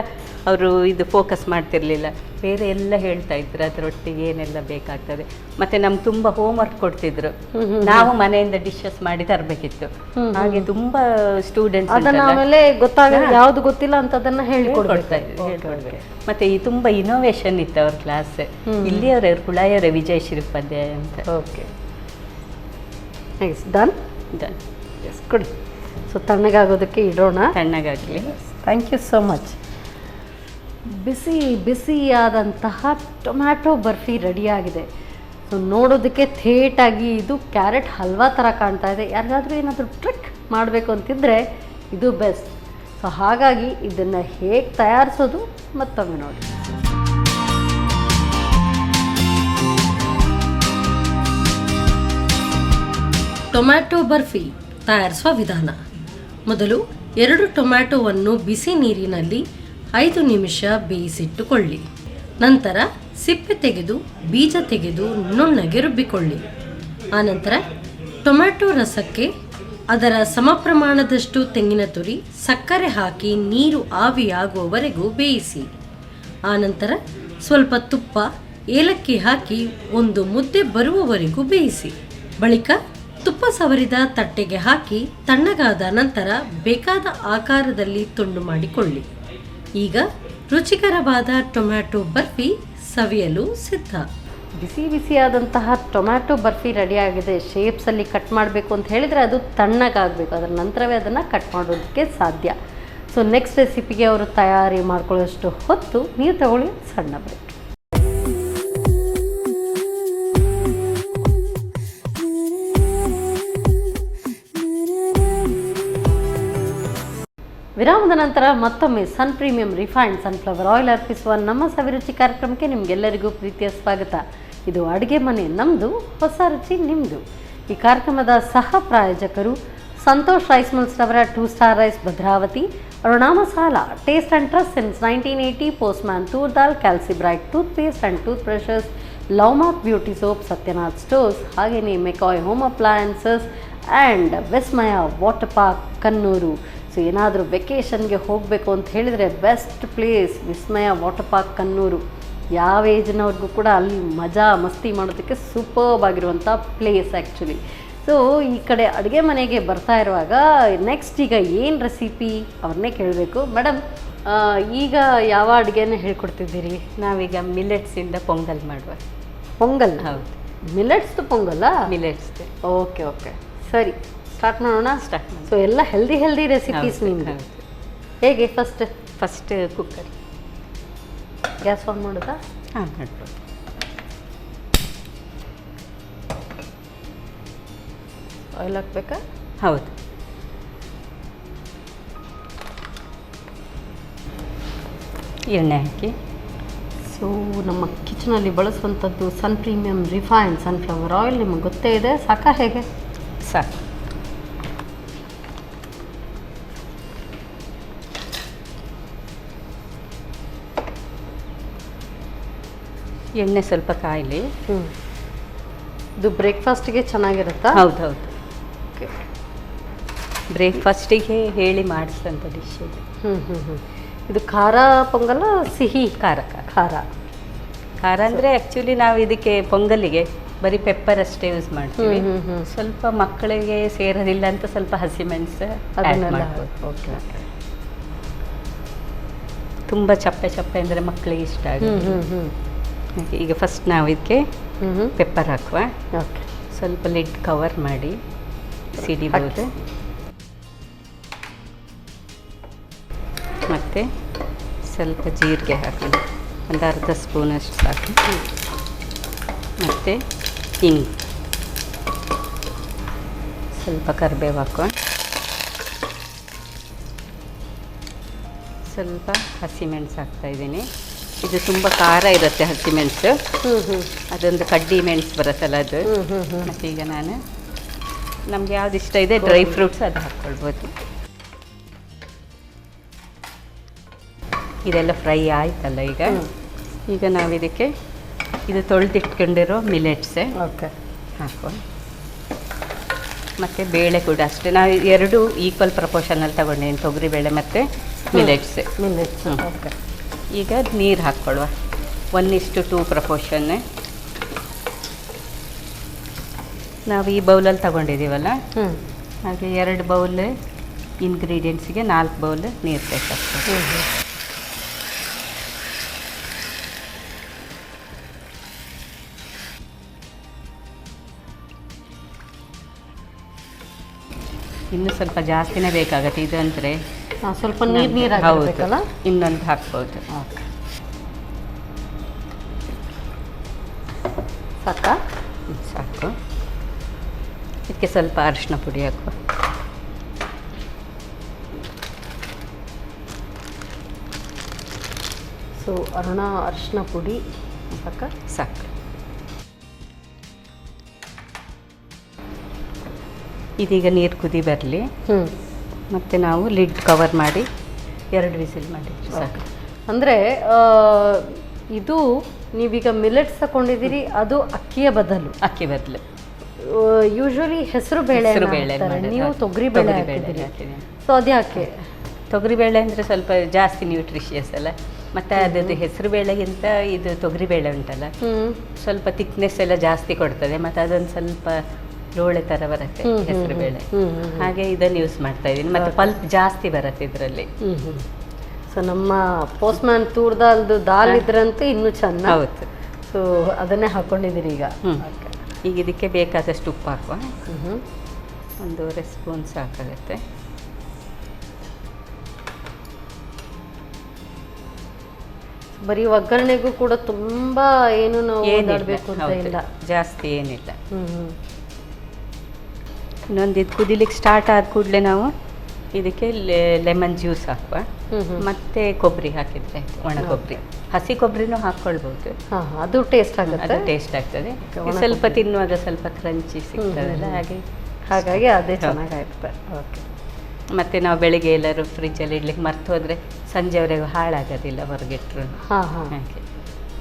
ಅವರು ಇದು ಫೋಕಸ್ ಮಾಡ್ತಿರ್ಲಿಲ್ಲ, ಬೇರೆ ಎಲ್ಲ ಹೇಳ್ತಾ ಇದ್ರು ಅದರೊಟ್ಟಿಗೆ ಏನೆಲ್ಲ ಬೇಕಾಗ್ತದೆ. ಮತ್ತೆ ನಮ್ಗೆ ತುಂಬ ಹೋಮ್ವರ್ಕ್ ಕೊಡ್ತಿದ್ರು, ನಾವು ಮನೆಯಿಂದ ಡಿಶಸ್ ಮಾಡಿ ತರಬೇಕಿತ್ತು. ಹಾಗೆ ತುಂಬಾ ಸ್ಟೂಡೆಂಟ್ಸ್ ಆಮೇಲೆ ಯಾವ್ದು ಗೊತ್ತಿಲ್ಲ ಅಂತ ಅದನ್ನ ಹೇಳ್ಕೊಡ್ಬೇಕು. ಮತ್ತೆ ಈ ತುಂಬಾ ಇನೋವೇಷನ್ ಇತ್ತು ಅವ್ರ ಕ್ಲಾಸ್. ಇಲ್ಲಿಯವರೇ ಕುಳಾಯವರೇ ವಿಜಯ್ ಶ್ರೀಪಾದ್ಯಾಯ ಅಂತ. Okay, done. ಕೊಡಿ. ಸೊ ತಣ್ಣಗಾಗೋದಕ್ಕೆ ಇಡೋಣ. ತಣ್ಣಗಾಗಲಿ. Thank you so much. ಬಿಸಿಯಾದಂತಹ ಟೊಮ್ಯಾಟೊ ಬರ್ಫಿ ರೆಡಿಯಾಗಿದೆ. ಸೊ ನೋಡೋದಕ್ಕೆ ಥೇಟಾಗಿ ಇದು ಕ್ಯಾರೆಟ್ ಹಲ್ವಾ ಥರ ಕಾಣ್ತಾ ಇದೆ. ಯಾರಿಗಾದ್ರೂ ಏನಾದರೂ ಟ್ರಿಕ್ ಮಾಡಬೇಕು ಅಂತಿದ್ರೆ ಇದು ಬೆಸ್ಟ್. ಸೊ ಹಾಗಾಗಿ ಇದನ್ನು ಹೇಗೆ ತಯಾರಿಸೋದು ಮತ್ತೊಮ್ಮೆ ನೋಡಿ. ಟೊಮ್ಯಾಟೊ ಬರ್ಫಿ ತಯಾರಿಸುವ ವಿಧಾನ. ಮೊದಲು 2 ಟೊಮ್ಯಾಟೊವನ್ನು ಬಿಸಿ ನೀರಿನಲ್ಲಿ 5 ನಿಮಿಷ ಬೇಯಿಸಿಟ್ಟುಕೊಳ್ಳಿ. ನಂತರ ಸಿಪ್ಪೆ ತೆಗೆದು ಬೀಜ ತೆಗೆದು ನುಣ್ಣಗೆ ರುಬ್ಬಿಕೊಳ್ಳಿ. ಆನಂತರ ಟೊಮ್ಯಾಟೊ ರಸಕ್ಕೆ ಅದರ ಸಮ ಪ್ರಮಾಣದಷ್ಟು ತೆಂಗಿನ ತುರಿ, ಸಕ್ಕರೆ ಹಾಕಿ ನೀರು ಆವಿಯಾಗುವವರೆಗೂ ಬೇಯಿಸಿ. ಆನಂತರ ಸ್ವಲ್ಪ ತುಪ್ಪ, ಏಲಕ್ಕಿ ಹಾಕಿ 1 ಮುದ್ದೆ ಬರುವವರೆಗೂ ಬೇಯಿಸಿ. ಬಳಿಕ ತುಪ್ಪ ಸವರಿದ ತಟ್ಟೆಗೆ ಹಾಕಿ ತಣ್ಣಗಾದ ನಂತರ ಬೇಕಾದ ಆಕಾರದಲ್ಲಿ ತುಂಡು ಮಾಡಿಕೊಳ್ಳಿ. ಈಗ ರುಚಿಕರವಾದ ಟೊಮ್ಯಾಟೊ ಬರ್ಫಿ ಸವಿಯಲು ಸಿದ್ಧ. ಬಿಸಿ ಬಿಸಿಯಾದಂತಹ ಟೊಮ್ಯಾಟೊ ಬರ್ಫಿ ರೆಡಿಯಾಗಿದೆ. ಶೇಪ್ಸಲ್ಲಿ ಕಟ್ ಮಾಡಬೇಕು ಅಂತ ಹೇಳಿದರೆ ಅದು ತಣ್ಣಗಾಗಬೇಕು, ಅದರ ನಂತರವೇ ಅದನ್ನು ಕಟ್ ಮಾಡೋದಕ್ಕೆ ಸಾಧ್ಯ. ಸೊ ನೆಕ್ಸ್ಟ್ ರೆಸಿಪಿಗೆ ಅವರು ತಯಾರಿ ಮಾಡ್ಕೊಳ್ಳೋಷ್ಟು ಹೊತ್ತು ನೀವು ತಗೊಳ್ಳಿ ಸಣ್ಣ ಬ್ರೇಕ್. ವಿರಾಮದ ನಂತರ ಮತ್ತೊಮ್ಮೆ ಸನ್ ಪ್ರೀಮಿಯಂ ರಿಫೈನ್ಡ್ ಸನ್ಫ್ಲವರ್ ಆಯಿಲ್ ಅರ್ಪಿಸುವ ನಮ್ಮ ಸವಿರುಚಿ ಕಾರ್ಯಕ್ರಮಕ್ಕೆ ನಿಮಗೆಲ್ಲರಿಗೂ ಪ್ರೀತಿಯ ಸ್ವಾಗತ. ಇದು ಅಡುಗೆ ಮನೆ ನಮ್ಮದು, ಹೊಸ ರುಚಿ ನಿಮ್ಮದು. ಈ ಕಾರ್ಯಕ್ರಮದ ಸಹ ಪ್ರಾಯೋಜಕರು ಸಂತೋಷ್ ರೈಸ್ ಮಿಲ್ಸ್ ಅವರ 2 star rice Bhadravati, Aruna masala, taste and trust since 1980, postman toor dal, Calcibright toothpaste and tooth brushes, Lovemark beauty soap, Satyanath stores, ಹಾಗೆಯೇ McCoy home appliances and Vismaya water park Kannur. So ಏನಾದರೂ ವೆಕೇಷನ್ಗೆ ಹೋಗಬೇಕು ಅಂತ ಹೇಳಿದರೆ best place Vismaya water park Kannur. ಯಾವ ಏಜ್ನವ್ರಿಗೂ ಕೂಡ ಅಲ್ಲಿ ಮಜಾ ಮಸ್ತಿ ಮಾಡೋದಕ್ಕೆ ಸೂಪರ್ಬ್ ಆಗಿರುವಂಥ ಪ್ಲೇಸ್ ಆ್ಯಕ್ಚುಲಿ. ಸೊ ಈ ಕಡೆ ಅಡುಗೆ ಮನೆಗೆ ಬರ್ತಾ ಇರುವಾಗ ನೆಕ್ಸ್ಟ್ ಈಗ ಏನು ರೆಸಿಪಿ ಅವ್ರನ್ನೇ ಕೇಳಬೇಕು. ಮೇಡಮ್, ಈಗ ಯಾವ ಅಡುಗೆನ ಹೇಳ್ಕೊಡ್ತಿದ್ದೀರಿ? ನಾವೀಗ ಮಿಲೆಟ್ಸಿಂದ ಪೊಂಗಲ್ ಮಾಡುವ. ಪೊಂಗಲ್? ಹೌದು, ಮಿಲೆಟ್ಸ್ದು ಪೊಂಗಲ್ಲ? ಮಿಲೆಟ್ಸ್ದು. ಓಕೆ ಓಕೆ, ಸರಿ ಸ್ಟಾರ್ಟ್ ಮಾಡೋಣ. ಸ್ಟಾರ್ಟ್ ಮಾಡಿ. ಸೊ ಎಲ್ಲ ಹೆಲ್ದಿ ರೆಸಿಪೀಸ್ ನಿಮ್ಮದು. ಹೇಗೆ ಫಸ್ಟ್ ಕುಕ್ಕರ್ ಗ್ಯಾಸ್ ಆನ್ ಮಾಡೋದಾ? ಹಾಂ, ಮಾಡ್ಬೋದು. ಆಯಿಲ್ ಹಾಕ್ಬೇಕಾ? ಹೌದು. ಎಣ್ಣೆ ಹಾಕಿ. ಸೊ ನಮ್ಮ ಕಿಚನಲ್ಲಿ ಬಳಸುವಂಥದ್ದು ಸನ್ ಪ್ರೀಮಿಯಂ ರಿಫೈನ್ಡ್ ಸನ್ಫ್ಲವರ್ ಆಯಿಲ್, ನಿಮಗೆ ಗೊತ್ತೇ ಇದೆ. ಸಾಕಾ ಹೇಗೆ? ಸಾಕು. ಎಣ್ಣೆ ಸ್ವಲ್ಪ ಕಾಯಲಿ. ಇದು ಬ್ರೇಕ್ಫಾಸ್ಟಿಗೆ ಚೆನ್ನಾಗಿರುತ್ತಾ? ಹೌದು. ಓಕೆ, ಬ್ರೇಕ್ಫಾಸ್ಟಿಗೆ ಹೇಳಿ ಮಾಡಿಸಿದಂಥ ಡಿಶ್ ಇದು. ಇದು ಖಾರ ಪೊಂಗಲ, ಸಿಹಿ? ಖಾರ. ಖಾರ ಅಂದರೆ ಆ್ಯಕ್ಚುಲಿ ನಾವು ಇದಕ್ಕೆ ಪೊಂಗಲಿಗೆ ಬರೀ ಪೆಪ್ಪರ್ ಅಷ್ಟೇ ಯೂಸ್ ಮಾಡ್ತೀವಿ. ಸ್ವಲ್ಪ ಮಕ್ಕಳಿಗೆ ಸೇರೋದಿಲ್ಲ ಅಂತ ಸ್ವಲ್ಪ ಹಸಿಮೆಣಸು ಮಾಡ್ಬೋದು. ಓಕೆ. ತುಂಬ ಚಪ್ಪೆ ಅಂದರೆ ಮಕ್ಕಳಿಗೆ ಇಷ್ಟ ಆಗುತ್ತೆ. ಈಗ ಫಸ್ಟ್ ನಾವು ಇದಕ್ಕೆ ಪೆಪ್ಪರ್ ಹಾಕುವ. ಓಕೆ. ಸ್ವಲ್ಪ ಲಿಡ್ ಕವರ್ ಮಾಡಿ ಸಿಡಿಬೋದು. ಮತ್ತು ಸ್ವಲ್ಪ ಜೀರಿಗೆ ಹಾಕಿ, ಒಂದು ಅರ್ಧ ಸ್ಪೂನಷ್ಟು ಸಾಕು. ಮತ್ತು ಹಿಂಗೆ ಸ್ವಲ್ಪ ಕರಿಬೇವು ಹಾಕುವ. ಸ್ವಲ್ಪ ಹಸಿಮೆಣಸು ಹಾಕ್ತಾಯಿದ್ದೀನಿ. ಇದು ತುಂಬ ಖಾರ ಇರುತ್ತೆ ಹಸಿಮೆಣಸು. ಅದೊಂದು ಕಡ್ಡಿ ಮೆಣಸು ಬರುತ್ತಲ್ಲ ಅದು. ಮತ್ತು ಈಗ ನಾನು ನಮಗೆ ಯಾವ್ದು ಇಷ್ಟ ಇದೆ ಡ್ರೈ ಫ್ರೂಟ್ಸ್ ಅದು ಹಾಕ್ಕೊಳ್ಬೋದು. ಇದೆಲ್ಲ ಫ್ರೈ ಆಯ್ತಲ್ಲ ಈಗ ನಾವು ಇದಕ್ಕೆ ಇದು ತೊಳೆದಿಟ್ಕೊಂಡಿರೋ ಮಿಲೆಟ್ಸೆ ಹಾಕುವ. ಮತ್ತು ಬೇಳೆ ಕೂಡ ಅಷ್ಟೇ, ನಾವು ಎರಡು ಈಕ್ವಲ್ ಪ್ರಪೋರ್ಷನಲ್ಲಿ ತಗೊಂಡೇನು, ತೊಗರಿಬೇಳೆ ಮತ್ತು ಮಿಲೆಟ್ಸ್. ಓಕೆ. ಈಗ ನೀರು ಹಾಕ್ಕೊಳ್ಳುವ. 1:2 ಪ್ರಪೋರ್ಷನ್ನೇ ನಾವು ಈ ಬೌಲಲ್ಲಿ ತಗೊಂಡಿದ್ದೀವಲ್ಲ, ಹಾಗೆ 2 ಬೌಲ್ ಇಂಗ್ರೀಡಿಯೆಂಟ್ಸಿಗೆ 4 ಬೌಲ್ ನೀರು ಬೇಕಾಗ್ತದೆ. ಇನ್ನು ಸ್ವಲ್ಪ ಜಾಸ್ತಿನೇ ಬೇಕಾಗತ್ತೆ ಇದು ಅಂದರೆ. ಸ್ವಲ್ಪ ನೀರು ಹೌದು, ಇನ್ನೊಂದು ಹಾಕ್ಬೋದು. ಸಾಕಾ? ಸಾಕು. ಇದಕ್ಕೆ ಸ್ವಲ್ಪ ಅರಿಶಿನ ಪುಡಿ ಹಾಕುವ. ಸೊ ಅರಿಶಿನ ಪುಡಿ ಸಾಕಾ? ಸಾಕು. ಇದೀಗ ನೀರು ಕುದಿ ಬರಲಿ. ಮತ್ತು ನಾವು ಲಿಡ್ ಕವರ್ ಮಾಡಿ 2 ವಿಸಿಲ್ ಮಾಡಿ ಸಾಕು. ಅಂದರೆ ಇದು ನೀವೀಗ ಮಿಲೆಟ್ಸ್ ತಗೊಂಡಿದ್ದೀರಿ, ಅದು ಅಕ್ಕಿ ಬದಲು ಯೂಶ್ವಲಿ ಹೆಸರು ಬೇಳೆ, ನೀವು ತೊಗರಿ ಬೇಳೆ ಹಾಕಿದ್ದೀರಿ. ಸೊ ಅದು ಯಾಕೆ? ತೊಗರಿಬೇಳೆ ಅಂದರೆ ಸ್ವಲ್ಪ ಜಾಸ್ತಿ ನ್ಯೂಟ್ರಿಷಿಯಸ್ ಅಲ್ಲ, ಮತ್ತು ಅದರದ್ದು ಹೆಸರು ಬೇಳೆಗಿಂತ ಇದು ತೊಗರಿಬೇಳೆ ಉಂಟಲ್ಲ ಸ್ವಲ್ಪ ಥಿಕ್ನೆಸ್ ಎಲ್ಲ ಜಾಸ್ತಿ ಕೊಡ್ತದೆ, ಮತ್ತು ಅದೊಂದು ಸ್ವಲ್ಪ ಲೋಳೆ ಥರ ಬರುತ್ತೆ ಹೆಸರು ಬೇಳೆ. ಹಾಗೆ ಇದನ್ನು ಯೂಸ್ ಮಾಡ್ತಾ ಇದ್ದೀನಿ. ಮತ್ತು ಪಲ್ಪ್ ಜಾಸ್ತಿ ಬರುತ್ತೆ ಇದರಲ್ಲಿ. ಸೊ ನಮ್ಮ ಪೋಸ್ಟ್ಮ್ಯಾನ್ ತೂರ್ ದಾಲ್ದು ದಾಲ್ ಇದ್ರಂತೂ ಇನ್ನೂ ಚೆನ್ನ. ಹೌದು. ಸೊ ಅದನ್ನೇ ಹಾಕ್ಕೊಂಡಿದ್ದೀರಿ ಈಗ. ಈಗ ಇದಕ್ಕೆ ಬೇಕಾದಷ್ಟು ಉಪ್ಪು ಹಾಕುವ. 1.5 ಸ್ಪೂನ್ ಸಾಕಾಗುತ್ತೆ. ಬರೀ ಒಗ್ಗರಣೆಗೂ ಕೂಡ ತುಂಬಾ ಏನು ನಾವು ಮಾಡಬೇಕು ಅಂತ ಇಲ್ಲ, ಜಾಸ್ತಿ ಏನಿಲ್ಲ. ಇನ್ನೊಂದು ಇದು ಕುದಿಲಿಕ್ಕೆ ಸ್ಟಾರ್ಟ್ ಆದ ಕೂಡಲೇ ನಾವು ಇದಕ್ಕೆ ಲೆಮನ್ ಜ್ಯೂಸ್ ಹಾಕುವ. ಮತ್ತೆ ಕೊಬ್ಬರಿ ಹಾಕಿದ್ರೆ ಒಣ ಕೊಬ್ಬರಿ, ಹಸಿ ಕೊಬ್ಬರಿನೂ ಹಾಕ್ಕೊಳ್ಬಹುದು. ಅದು ಟೇಸ್ಟ್ ಆಗುತ್ತೆ. ಅದು ಟೇಸ್ಟ್ ಆಗ್ತದೆ. ಸ್ವಲ್ಪ ತಿನ್ನುವಾಗ ಸ್ವಲ್ಪ ಕ್ರಂಚಿ ಸಿಗ್ತದಲ್ಲ, ಹಾಗಾಗಿ ಅದೇ ಚೆನ್ನಾಗಾಗುತ್ತೆ. ಓಕೆ. ಮತ್ತು ನಾವು ಬೆಳಿಗ್ಗೆ ಎಲ್ಲರೂ ಫ್ರಿಜ್ಜಲ್ಲಿ ಇಡ್ಲಿಕ್ಕೆ ಮರ್ತು ಹೋದರೆ ಸಂಜೆವರೆಗೂ ಹಾಳಾಗೋದಿಲ್ಲ ಹೊರಗಿಟ್ರು. ಹಾಗೆ.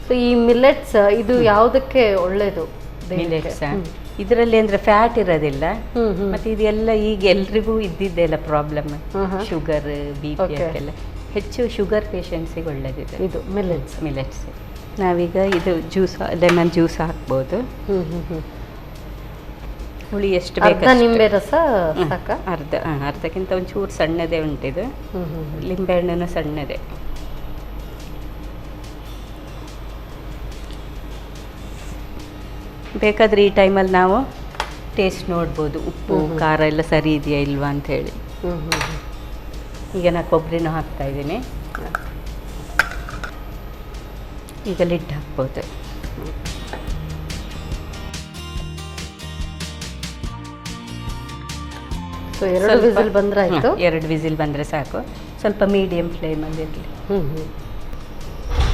ಸೊ ಈ ಮಿಲೆಟ್ಸ್ ಇದು ಯಾವುದಕ್ಕೆ ಒಳ್ಳೆಯದು? ಮಿಲೆಟ್ಸ್ ಇದರಲ್ಲಿ ಅಂದರೆ ಫ್ಯಾಟ್ ಇರೋದಿಲ್ಲ. ಮತ್ತು ಇದೆಲ್ಲ ಈಗ ಎಲ್ರಿಗೂ ಇದ್ದಿದ್ದೆಲ್ಲ ಪ್ರಾಬ್ಲಮ್, ಶುಗರ್, BP ಅದೆಲ್ಲ ಹೆಚ್ಚು ಶುಗರ್ ಪೇಷಂಟ್ಸಿಗೆ ಒಳ್ಳೆಯದಿದೆ ಇದು ಮಿಲೆಟ್ಸ್. ನಾವೀಗ ಇದು ಜ್ಯೂಸ್, ಲೆಮನ್ ಜ್ಯೂಸ್ ಹಾಕ್ಬೋದು. ಹುಳಿ ಎಷ್ಟು ಬೇಕು, ನಿಂಬೆ ರಸ ಸಾಕ? ಅರ್ಧಕ್ಕಿಂತ ಒಂಚೂರು ಸಣ್ಣದೇ ಉಂಟಿದು. ಲಿಂಬೆಹಣ್ಣು ಸಣ್ಣದೇ. ಬೇಕಾದರೆ ಈ ಟೈಮಲ್ಲಿ ನಾವು ಟೇಸ್ಟ್ ನೋಡ್ಬೋದು, ಉಪ್ಪು ಖಾರ ಎಲ್ಲ ಸರಿ ಇದೆಯಾ ಇಲ್ವಾ ಅಂಥೇಳಿ. ಈಗ ನಾನು ಕೊಬ್ಬರಿನೂ ಹಾಕ್ತಾ ಇದ್ದೀನಿ. ಈಗ ಲಿಡ್ ಹಾಕ್ಬೋದು. ಸೊ 2 ವಿಸಿಲ್ ಬಂದ್ರೆ ಆಯಿತು. 2 ವಿಸಿಲ್ ಬಂದರೆ ಸಾಕು. ಸ್ವಲ್ಪ ಮೀಡಿಯಂ ಫ್ಲೇಮಲ್ಲಿ ಇರಲಿ.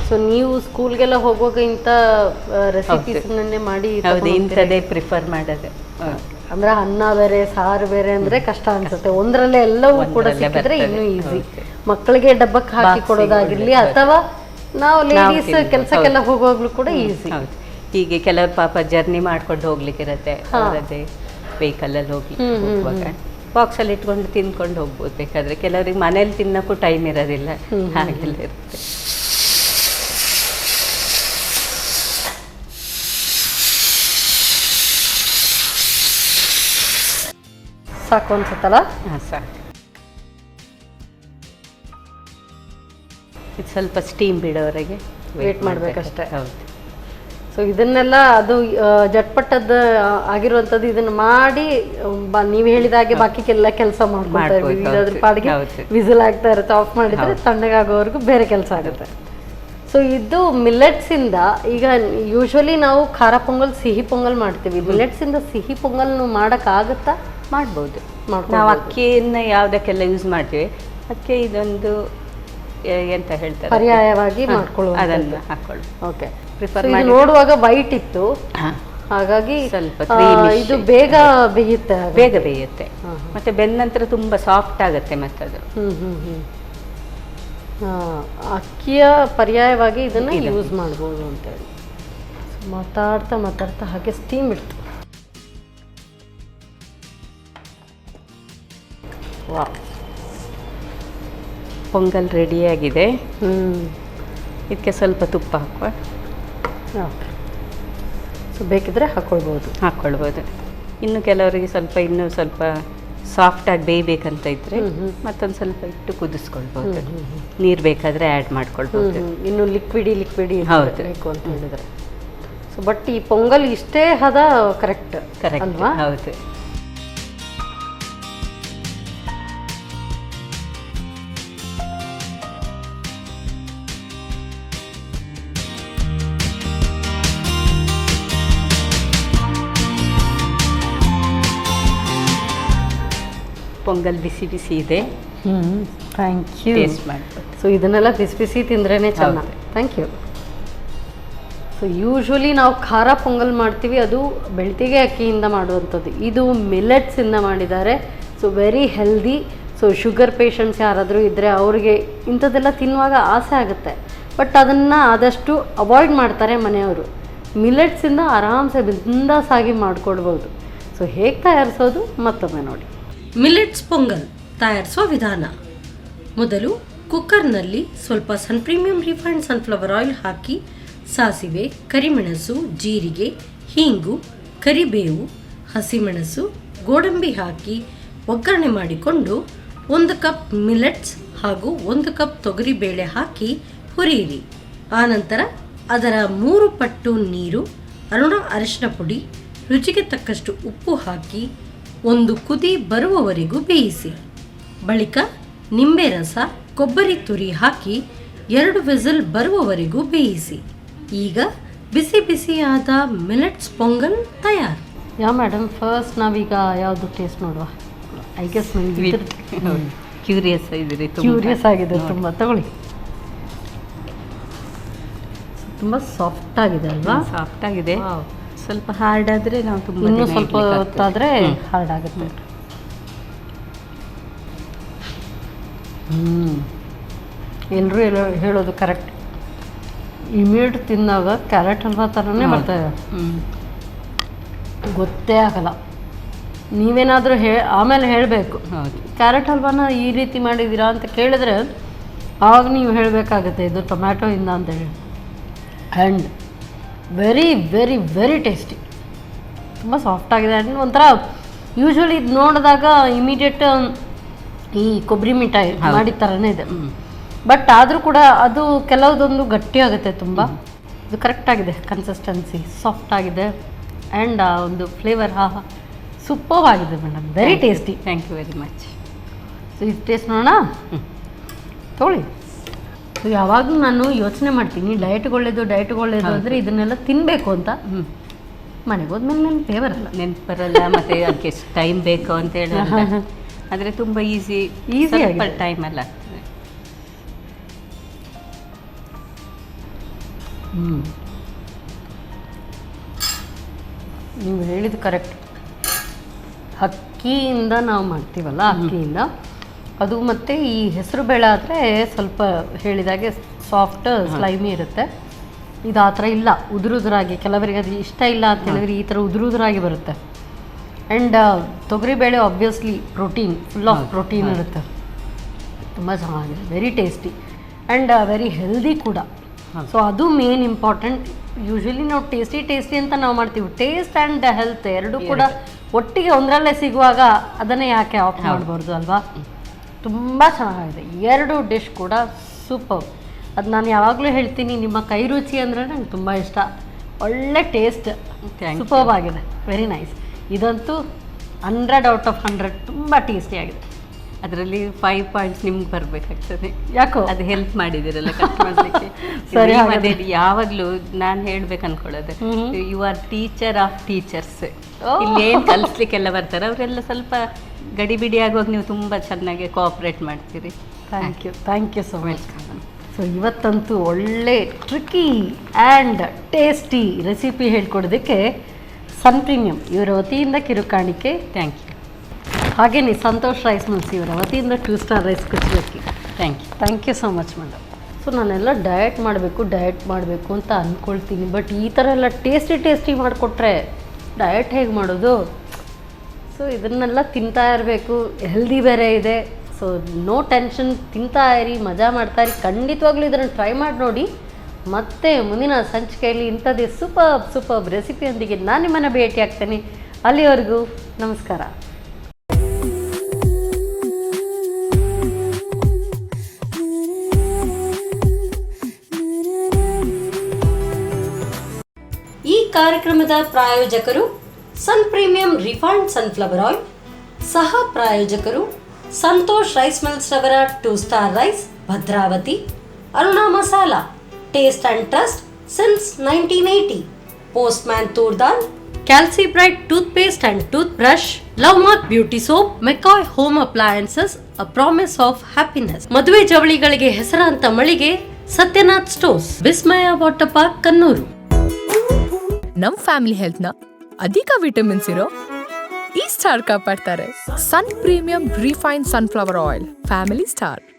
ಸೊ ನೀವು ಸ್ಕೂಲ್ಗೆಲ್ಲ ಹೋಗುವಾಗ ಇಂಥ ರೆಸಿಪೀಸ್ನನ್ನೇ ಮಾಡಿ? ಹೌದು, ಇಂಥದ್ದೇ ಪ್ರಿಫರ್ ಮಾಡೋದು. ಅಂದ್ರೆ ಅನ್ನ ಬೇರೆ ಸಾರು ಬೇರೆ ಅಂದ್ರೆ ಕಷ್ಟ ಅನ್ಸುತ್ತೆ. ಒಂದರಲ್ಲೇ ಎಲ್ಲವೂ ಕೂಡ ಸಿಕ್ಕಿದ್ರೆ ಇನ್ನೂ ಈಸಿ. ಮಕ್ಕಳಿಗೆ ಡಬ್ಬಕ್ಕೆ ಹಾಕಿ ಕೊಡೋದಾಗಿರ್ಲಿ ಅಥವಾ ನಾವು ಲೇಡೀಸ್ ಕೆಲಸಕ್ಕೆಲ್ಲ ಹೋಗುವಾಗ್ಲೂ ಕೂಡ ಈಸಿ. ಹೀಗೆ ಕೆಲವರು ಪಾಪ ಜರ್ನಿ ಮಾಡ್ಕೊಂಡು ಹೋಗ್ಲಿಕ್ಕಿರತ್ತೆ, ಅವರದ್ದೇ ವೆಹಿಕಲಲ್ಲಿ ಹೋಗುವಾಗ ಬಾಕ್ಸಲ್ಲಿ ಇಟ್ಕೊಂಡು ತಿನ್ಕೊಂಡು ಹೋಗ್ಬೋದು ಬೇಕಾದರೆ. ಕೆಲವರಿಗೆ ಮನೇಲಿ ತಿನ್ನೋಕ್ಕೂ ಟೈಮ್ ಇರೋದಿಲ್ಲ, ಹಾಗೆಲ್ಲ ಇರುತ್ತೆ. ಸಾಕು ಅನ್ಸುತ್ತಲ್ಲ? ಸಾಕು. ಇದು ಸ್ವಲ್ಪ ಸ್ಟೀಮ್ ಬಿಡೋವರೆಗೆ ವೇಟ್ ಮಾಡಬೇಕಷ್ಟೇ. ಹೌದು. ಸೊ ಇದನ್ನೆಲ್ಲ ಅದು ಜಟ್ಪಟ್ಟದ ಆಗಿರುವಂಥದ್ದು ಇದನ್ನು ಮಾಡಿ ನೀವು ಹೇಳಿದಾಗೆ ಬಾಕಿ ಎಲ್ಲ ಕೆಲಸ ಮಾಡ್ಕೊಳ್ತಾ ಇರ್ತೀವಿ. ಅದ್ರ ಪಾಡಿಗೆ ವಿಸಿಲ್ ಆಗ್ತಾ ಇರುತ್ತೆ, ಆಫ್ ಮಾಡಿದರೆ ತಣ್ಣಗಾಗೋವರೆಗೂ ಬೇರೆ ಕೆಲಸ ಆಗುತ್ತೆ. ಸೊ ಇದು ಮಿಲೆಟ್ಸಿಂದ ಈಗ ಯೂಶ್ವಲಿ ನಾವು ಖಾರ ಪೊಂಗಲ್, ಸಿಹಿ ಪೊಂಗಲ್ ಮಾಡ್ತೀವಿ. ಮಿಲೆಟ್ಸಿಂದ ಸಿಹಿ ಪೊಂಗಲ್ ಮಾಡೋಕ್ಕಾಗುತ್ತಾ? ಮಾಡ್ಬೋದು. ನಾವು ಅಕ್ಕಿಯನ್ನು ಯಾವುದಕ್ಕೆಲ್ಲ ಯೂಸ್ ಮಾಡ್ತೀವಿ ಅದಕ್ಕೆ ಇದೊಂದು ಎಂತ ಹೇಳ್ತಾರೆ, ಪರ್ಯಾಯವಾಗಿ ಮಾಡ್ಕೊಳ್ಳುವ ಅದನ್ನು ಹಾಕೊಳ್ಳಿ. ಓಕೆ. ನೋಡುವಾಗ ವೈಟ್ ಇತ್ತು, ಹಾಗಾಗಿ ಸ್ವಲ್ಪ ಇದು ಬೇಗ ಬೇಯುತ್ತೆ. ಮತ್ತೆ ಬೆಂದ ನಂತರ ತುಂಬಾ ಸಾಫ್ಟ್ ಆಗುತ್ತೆ. ಮತ್ತೆ ಅದು ಅಕ್ಕಿಯ ಪರ್ಯಾಯವಾಗಿ ಇದನ್ನ ಯೂಸ್ ಮಾಡ್ಬೋದು ಅಂತೇಳಿ. ಮಾತಾಡ್ತಾ ಹಾಗೆ ಸ್ಟೀಮ್ ಇಡ್ತು. ವಾ, ಪೊಂಗಲ್ ರೆಡಿಯಾಗಿದೆ. ಇದಕ್ಕೆ ಸ್ವಲ್ಪ ತುಪ್ಪ ಹಾಕುವ. ಸೊ ಬೇಕಿದ್ರೆ ಹಾಕ್ಕೊಳ್ಬೋದು. ಇನ್ನು ಕೆಲವರಿಗೆ ಇನ್ನೂ ಸ್ವಲ್ಪ ಸಾಫ್ಟಾಗಿ ಬೇಯಬೇಕಂತ ಇದ್ರೆ ಮತ್ತೊಂದು ಸ್ವಲ್ಪ ಇಟ್ಟು ಕುದಿಸ್ಕೊಳ್ಬೋದು. ನೀರು ಬೇಕಾದರೆ ಆ್ಯಡ್ ಮಾಡ್ಕೊಳ್ಬೋದು. ಇನ್ನು ಲಿಕ್ವಿಡಿ ಹೌದು ಬೇಕು ಅಂತ ಹೇಳಿದರೆ. ಸೊ ಬಟ್ ಈ ಪೊಂಗಲ್ ಇಷ್ಟೇ ಹದ ಕರೆಕ್ಟ್ ಅಲ್ವಾ? ಹೌದು. ಪೊಂಗಲ್ ಬಿಸಿ ಬಿಸಿ ಇದೆ. Thank you. ಟೇಸ್ಟ್ ಮಾಡ್ಬೋದು. ಸೊ ಇದನ್ನೆಲ್ಲ ಬಿಸಿ ಬಿಸಿ ತಿಂದ್ರೇ ಚೆನ್ನಾಗಿ. Thank you. ಸೊ ಯೂಶ್ವಲಿ ನಾವು ಖಾರ ಪೊಂಗಲ್ ಮಾಡ್ತೀವಿ, ಅದು ಬೆಳ್ತಿಗೆ ಅಕ್ಕಿಯಿಂದ ಮಾಡುವಂಥದ್ದು. ಇದು ಮಿಲೆಟ್ಸಿಂದ ಮಾಡಿದ್ದಾರೆ. So very healthy. So sugar patients ಯಾರಾದರೂ ಇದ್ದರೆ ಅವರಿಗೆ ಇಂಥದ್ದೆಲ್ಲ ತಿನ್ನುವಾಗ ಆಸೆ ಆಗುತ್ತೆ, ಬಟ್ ಅದನ್ನು ಆದಷ್ಟು ಅವಾಯ್ಡ್ ಮಾಡ್ತಾರೆ ಮನೆಯವರು. ಮಿಲೆಟ್ಸಿಂದ ಆರಾಮ್ಸೆ ಬಿಂದಾಸಾಗಿ ಮಾಡಿಕೊಡ್ಬೋದು. ಸೊ ಹೇಗೆ ತಯಾರಿಸೋದು ಮತ್ತೊಮ್ಮೆ ನೋಡಿ. ಮಿಲೆಟ್ಸ್ ಪೊಂಗಲ್ ತಯಾರಿಸುವ ವಿಧಾನ. ಮೊದಲು ಕುಕ್ಕರ್ನಲ್ಲಿ ಸ್ವಲ್ಪ ಸನ್ ಪ್ರೀಮಿಯಂ ರಿಫೈನ್ಡ್ ಸನ್ಫ್ಲವರ್ ಆಯಿಲ್ ಹಾಕಿ ಸಾಸಿವೆ, ಕರಿಮೆಣಸು, ಜೀರಿಗೆ, ಹೀಂಗು, ಕರಿಬೇವು ಹಸಿಮೆಣಸು, ಗೋಡಂಬಿ ಹಾಕಿ ಒಗ್ಗರಣೆ ಮಾಡಿಕೊಂಡು 1 ಕಪ್ ಮಿಲೆಟ್ಸ್ ಹಾಗೂ 1 ಕಪ್ ತೊಗರಿಬೇಳೆ ಹಾಕಿ ಹುರಿಯಿರಿ. ಆನಂತರ ಅದರ 3 ಪಟ್ಟು ನೀರು, ಅರಿಶಿನ ಪುಡಿ, ರುಚಿಗೆ ತಕ್ಕಷ್ಟು ಉಪ್ಪು ಹಾಕಿ 1 ಕುದಿ ಬರುವವರೆಗೂ ಬೇಯಿಸಿ. ಬಳಿಕ ನಿಂಬೆ ರಸ, ಕೊಬ್ಬರಿ ತುರಿ ಹಾಕಿ 2 ವಿಸಿಲ್ ಬರುವವರೆಗೂ ಬೇಯಿಸಿ. ಈಗ ಬಿಸಿ ಬಿಸಿಯಾದ ಮಿಲೆಟ್ಸ್ ಪೊಂಗಲ್ ತಯಾರು. ಯಾ ಮೇಡಮ್, ಫಸ್ಟ್ ನಾವೀಗ ಯಾವುದು ಟೇಸ್ಟ್ ನೋಡುವ? ಐ ಗೆಸ್ ಕ್ಯೂರಿಯಸ್ ಇದ್ದೀರಿ, ಕ್ಯೂರಿಯಸ್ ಆಗಿದೆ ತುಂಬ. ತಗೊಳ್ಳಿ. ತುಂಬ ಸಾಫ್ಟ್ ಆಗಿದೆ ಅಲ್ವಾ? ಸಾಫ್ಟ್ ಆಗಿದೆ. ಸ್ವಲ್ಪ ಹಾರ್ಡ್ ಆದರೆ ನಾವು ತುಂಬ ಇನ್ನೂ ಸ್ವಲ್ಪ ಹೊತ್ತಾದರೆ ಹಾರ್ಡ್ ಆಗುತ್ತೆ. ಎಲ್ಲರೂ ಹೇಳೋದು ಕರೆಕ್ಟ್. ಇಮಿಡಿಯೇಟ್ ತಿಂದಾಗ ಕ್ಯಾರೆಟ್ ಹಲ್ವಾ ಥರನೇ ಬರ್ತಾಯಿದೆ, ಗೊತ್ತೇ ಆಗಲ್ಲ. ನೀವೇನಾದರೂ ಆಮೇಲೆ ಹೇಳಬೇಕು, ಕ್ಯಾರೆಟ್ ಹಲ್ವಾನ ಈ ರೀತಿ ಮಾಡಿದ್ದೀರಾ ಅಂತ ಕೇಳಿದ್ರೆ ಆವಾಗ ನೀವು ಹೇಳಬೇಕಾಗತ್ತೆ ಇದು ಟೊಮ್ಯಾಟೊಯಿಂದ ಅಂತೇಳಿ. And very very very tasty, ತುಂಬ ಸಾಫ್ಟ್ ಆಗಿದೆ. ಆ್ಯಂಡ್ ಒಂಥರ ಯೂಶ್ವಲಿ ಇದು ನೋಡಿದಾಗ ಇಮಿಡಿಯೇಟ್ ಈ ಕೊಬ್ಬರಿ ಮಿಠಾಯಿ ಮಾಡಿದ ಥರನೇ ಇದೆ. ಬಟ್ ಆದರೂ ಕೂಡ ಅದು ಕೆಲವುದೊಂದು ಗಟ್ಟಿ ಆಗುತ್ತೆ ತುಂಬ. ಇದು ಕರೆಕ್ಟಾಗಿದೆ, ಕನ್ಸಿಸ್ಟೆನ್ಸಿ ಸಾಫ್ಟ್ ಆಗಿದೆ. ಆ್ಯಂಡ್ ಒಂದು ಫ್ಲೇವರ್ ಸೂಪರ್ ಆಗಿದೆ madam, very tasty. Thank you very much. So ಇದು ಟೇಸ್ಟ್ ನೋಡೋಣ, ತೊಗೊಳ್ಳಿ. ಸೊ ಯಾವಾಗಲೂ ನಾನು ಯೋಚನೆ ಮಾಡ್ತೀನಿ ಡಯಟ್ಗೆ ಒಳ್ಳೇದು ಅಂದರೆ ಇದನ್ನೆಲ್ಲ ತಿನ್ನಬೇಕು ಅಂತ. ಮನೆಗೆ ಹೋದ್ಮೇಲೆ ನೆನಪು ಬರಲ್ಲ ಮತ್ತು ಅದಕ್ಕೆ ಎಷ್ಟು ಟೈಮ್ ಬೇಕು ಅಂತ ಹೇಳಿ. ಆದರೆ ತುಂಬ ಈಸಿ ಆಗಿ ಟೈಮ್ ಎಲ್ಲ ಆಗ್ತದೆ. ನೀವು ಹೇಳಿದ್ದು ಕರೆಕ್ಟ್. ಅಕ್ಕಿಯಿಂದ ನಾವು ಮಾಡ್ತೀವಲ್ಲ, ಅಕ್ಕಿಯಿಂದ ಅದು. ಮತ್ತು ಈ ಹೆಸರು ಬೇಳೆ ಆದರೆ ಸ್ವಲ್ಪ ಹೇಳಿದಾಗೆ ಸಾಫ್ಟ್ ಸ್ಲೈಮಿ ಇರುತ್ತೆ. ಇದು ಆ ಥರ ಇಲ್ಲ, ಉದುರಾಗಿ. ಕೆಲವರಿಗೆ ಅದು ಇಷ್ಟ ಇಲ್ಲ ಅಂತ ಹೇಳಿದ್ರೆ ಈ ಥರ ಉದುರಾಗಿ ಬರುತ್ತೆ. ಆ್ಯಂಡ್ ತೊಗರಿಬೇಳೆ obviously protein, full of protein ಇರುತ್ತೆ. ತುಂಬ ಚೆನ್ನಾಗಿದೆ, very tasty and very healthy ಕೂಡ. ಸೊ ಅದು ಮೇನ್ ಇಂಪಾರ್ಟೆಂಟ್. ಯೂಶ್ವಲಿ ನಾವು ಟೇಸ್ಟಿ ಅಂತ ನಾವು ಮಾಡ್ತೀವಿ. ಟೇಸ್ಟ್ ಆ್ಯಂಡ್ ಹೆಲ್ತ್ ಎರಡೂ ಕೂಡ ಒಟ್ಟಿಗೆ ಒಂದರಲ್ಲೇ ಸಿಗುವಾಗ ಅದನ್ನೇ ಯಾಕೆ ಆಫ್ ಮಾಡ್ಬಾರ್ದು ಅಲ್ವಾ? ತುಂಬ ಚೆನ್ನಾಗಿದೆ, 2 ಡಿಶ್ ಕೂಡ ಸೂಪರ್. ಅದು ನಾನು ಯಾವಾಗಲೂ ಹೇಳ್ತೀನಿ, ನಿಮ್ಮ ಕೈ ರುಚಿ ಅಂದರೆ ನಂಗೆ ತುಂಬ ಇಷ್ಟ. ಒಳ್ಳೆ ಟೇಸ್ಟ್, ಸೂಪರ್ ಆಗಿದೆ, ವೆರಿ ನೈಸ್. ಇದಂತೂ 100/100 ತುಂಬ ಟೇಸ್ಟಿಯಾಗಿದೆ. ಅದರಲ್ಲಿ 5 ಪಾಯಿಂಟ್ಸ್ ನಿಮ್ಗೆ ಬರಬೇಕಾಗ್ತದೆ. ಯಾಕೋ ಅದು ಹೆಲ್ಪ್ ಮಾಡಿದಿರಲ್ಲ ಕಟ್ ಮಾಡಲಿಕ್ಕೆ. ಸರಿ, ಅದೇ ಯಾವಾಗಲೂ ನಾನು ಹೇಳ್ಬೇಕು ಅನ್ಕೊಳ್ಳೋದು, you are teacher of teachers. ಇಲ್ಲಿ ಏನು ಕಲಿಸ್ಲಿಕ್ಕೆಲ್ಲ ಬರ್ತಾರೆ ಅವರೆಲ್ಲ ಸ್ವಲ್ಪ ಗಡಿಬಿಡಿ ಆಗುವಾಗ ನೀವು ತುಂಬ ಚೆನ್ನಾಗಿ ಕೋಆಪ್ರೇಟ್ ಮಾಡ್ತೀರಿ. Thank you so much. So ಇವತ್ತಂತೂ ಒಳ್ಳೆ ಟ್ರಿಕ್ಕಿ ಆ್ಯಂಡ್ ಟೇಸ್ಟಿ ರೆಸಿಪಿ ಹೇಳ್ಕೊಡೋದಕ್ಕೆ ಸನ್ ಪ್ರೀಮಿಯಂ ಇವರ ವತಿಯಿಂದ ಕಿರುಕಾಣಿಕೆ. Thank you. ಹಾಗೆಯೇ ಸಂತೋಷ್ ರೈಸ್ ಮಿಲ್ಸ್ ಇವರ ವತಿಯಿಂದ 2 ಸ್ಟಾರ್ ರೈಸ್ ಕುಚ್ಚಲಕ್ಕಿ. Thank you so much madam. So ನಾನೆಲ್ಲ ಡಯಟ್ ಮಾಡಬೇಕು ಅಂತ ಅಂದ್ಕೊಳ್ತೀನಿ. ಬಟ್ ಈ ಥರ ಎಲ್ಲ ಟೇಸ್ಟಿ ಮಾಡಿಕೊಟ್ರೆ ಡಯಟ್ ಹೇಗೆ ಮಾಡೋದು? ಸೊ ಇದನ್ನೆಲ್ಲ ತಿಂತಾ ಇರಬೇಕು, ಹೆಲ್ದಿ ಬೇರೆ ಇದೆ. ಸೊ ನೋ ಟೆನ್ಷನ್, ತಿಂತಾ ಇರಿ, ಮಜಾ ಮಾಡ್ತಾ ಇರಿ. ಖಂಡಿತವಾಗ್ಲೂ ಇದನ್ನು ಟ್ರೈ ಮಾಡಿ ನೋಡಿ. ಮತ್ತೆ ಮುಂದಿನ ಸಂಚಿಕೆಯಲ್ಲಿ ಇಂಥದ್ದೇ ಸೂಪರ್ ರೆಸಿಪಿಯೊಂದಿಗೆ ನಾನು ನಿಮ್ಮನ್ನು ಭೇಟಿ ಆಗ್ತೇನೆ. ಅಲ್ಲಿವರೆಗೂ ನಮಸ್ಕಾರ. ಈ ಕಾರ್ಯಕ್ರಮದ ಪ್ರಾಯೋಜಕರು Sun premium refined sunflower oil. ಸಹ ಪ್ರಾಯೋಜಕರು ಸಂತೋಷ್ ರೈಸ್ ಮಿಲ್ಸ್ ರವರ 2 star rice, Bhadravati. Aruna masala, taste and trust since 1980. Postman toor dal, Calcibright toothpaste and tooth brush, love mark beauty soap, McCoy home appliances, a promise of happiness. ಮದುವೆ ಜವಳಿಗಳಿಗೆ ಹೆಸರಾಂತ ಮಳಿಗೆ Satyanath stores, Vismaya water park, Kannur. ನಮ್ family health ನ ಅಧಿಕ vitamins ಇರೋ ಈ star ಕಾಪಾಡ್ತಾರೆ. Sun premium refined sunflower oil, family star.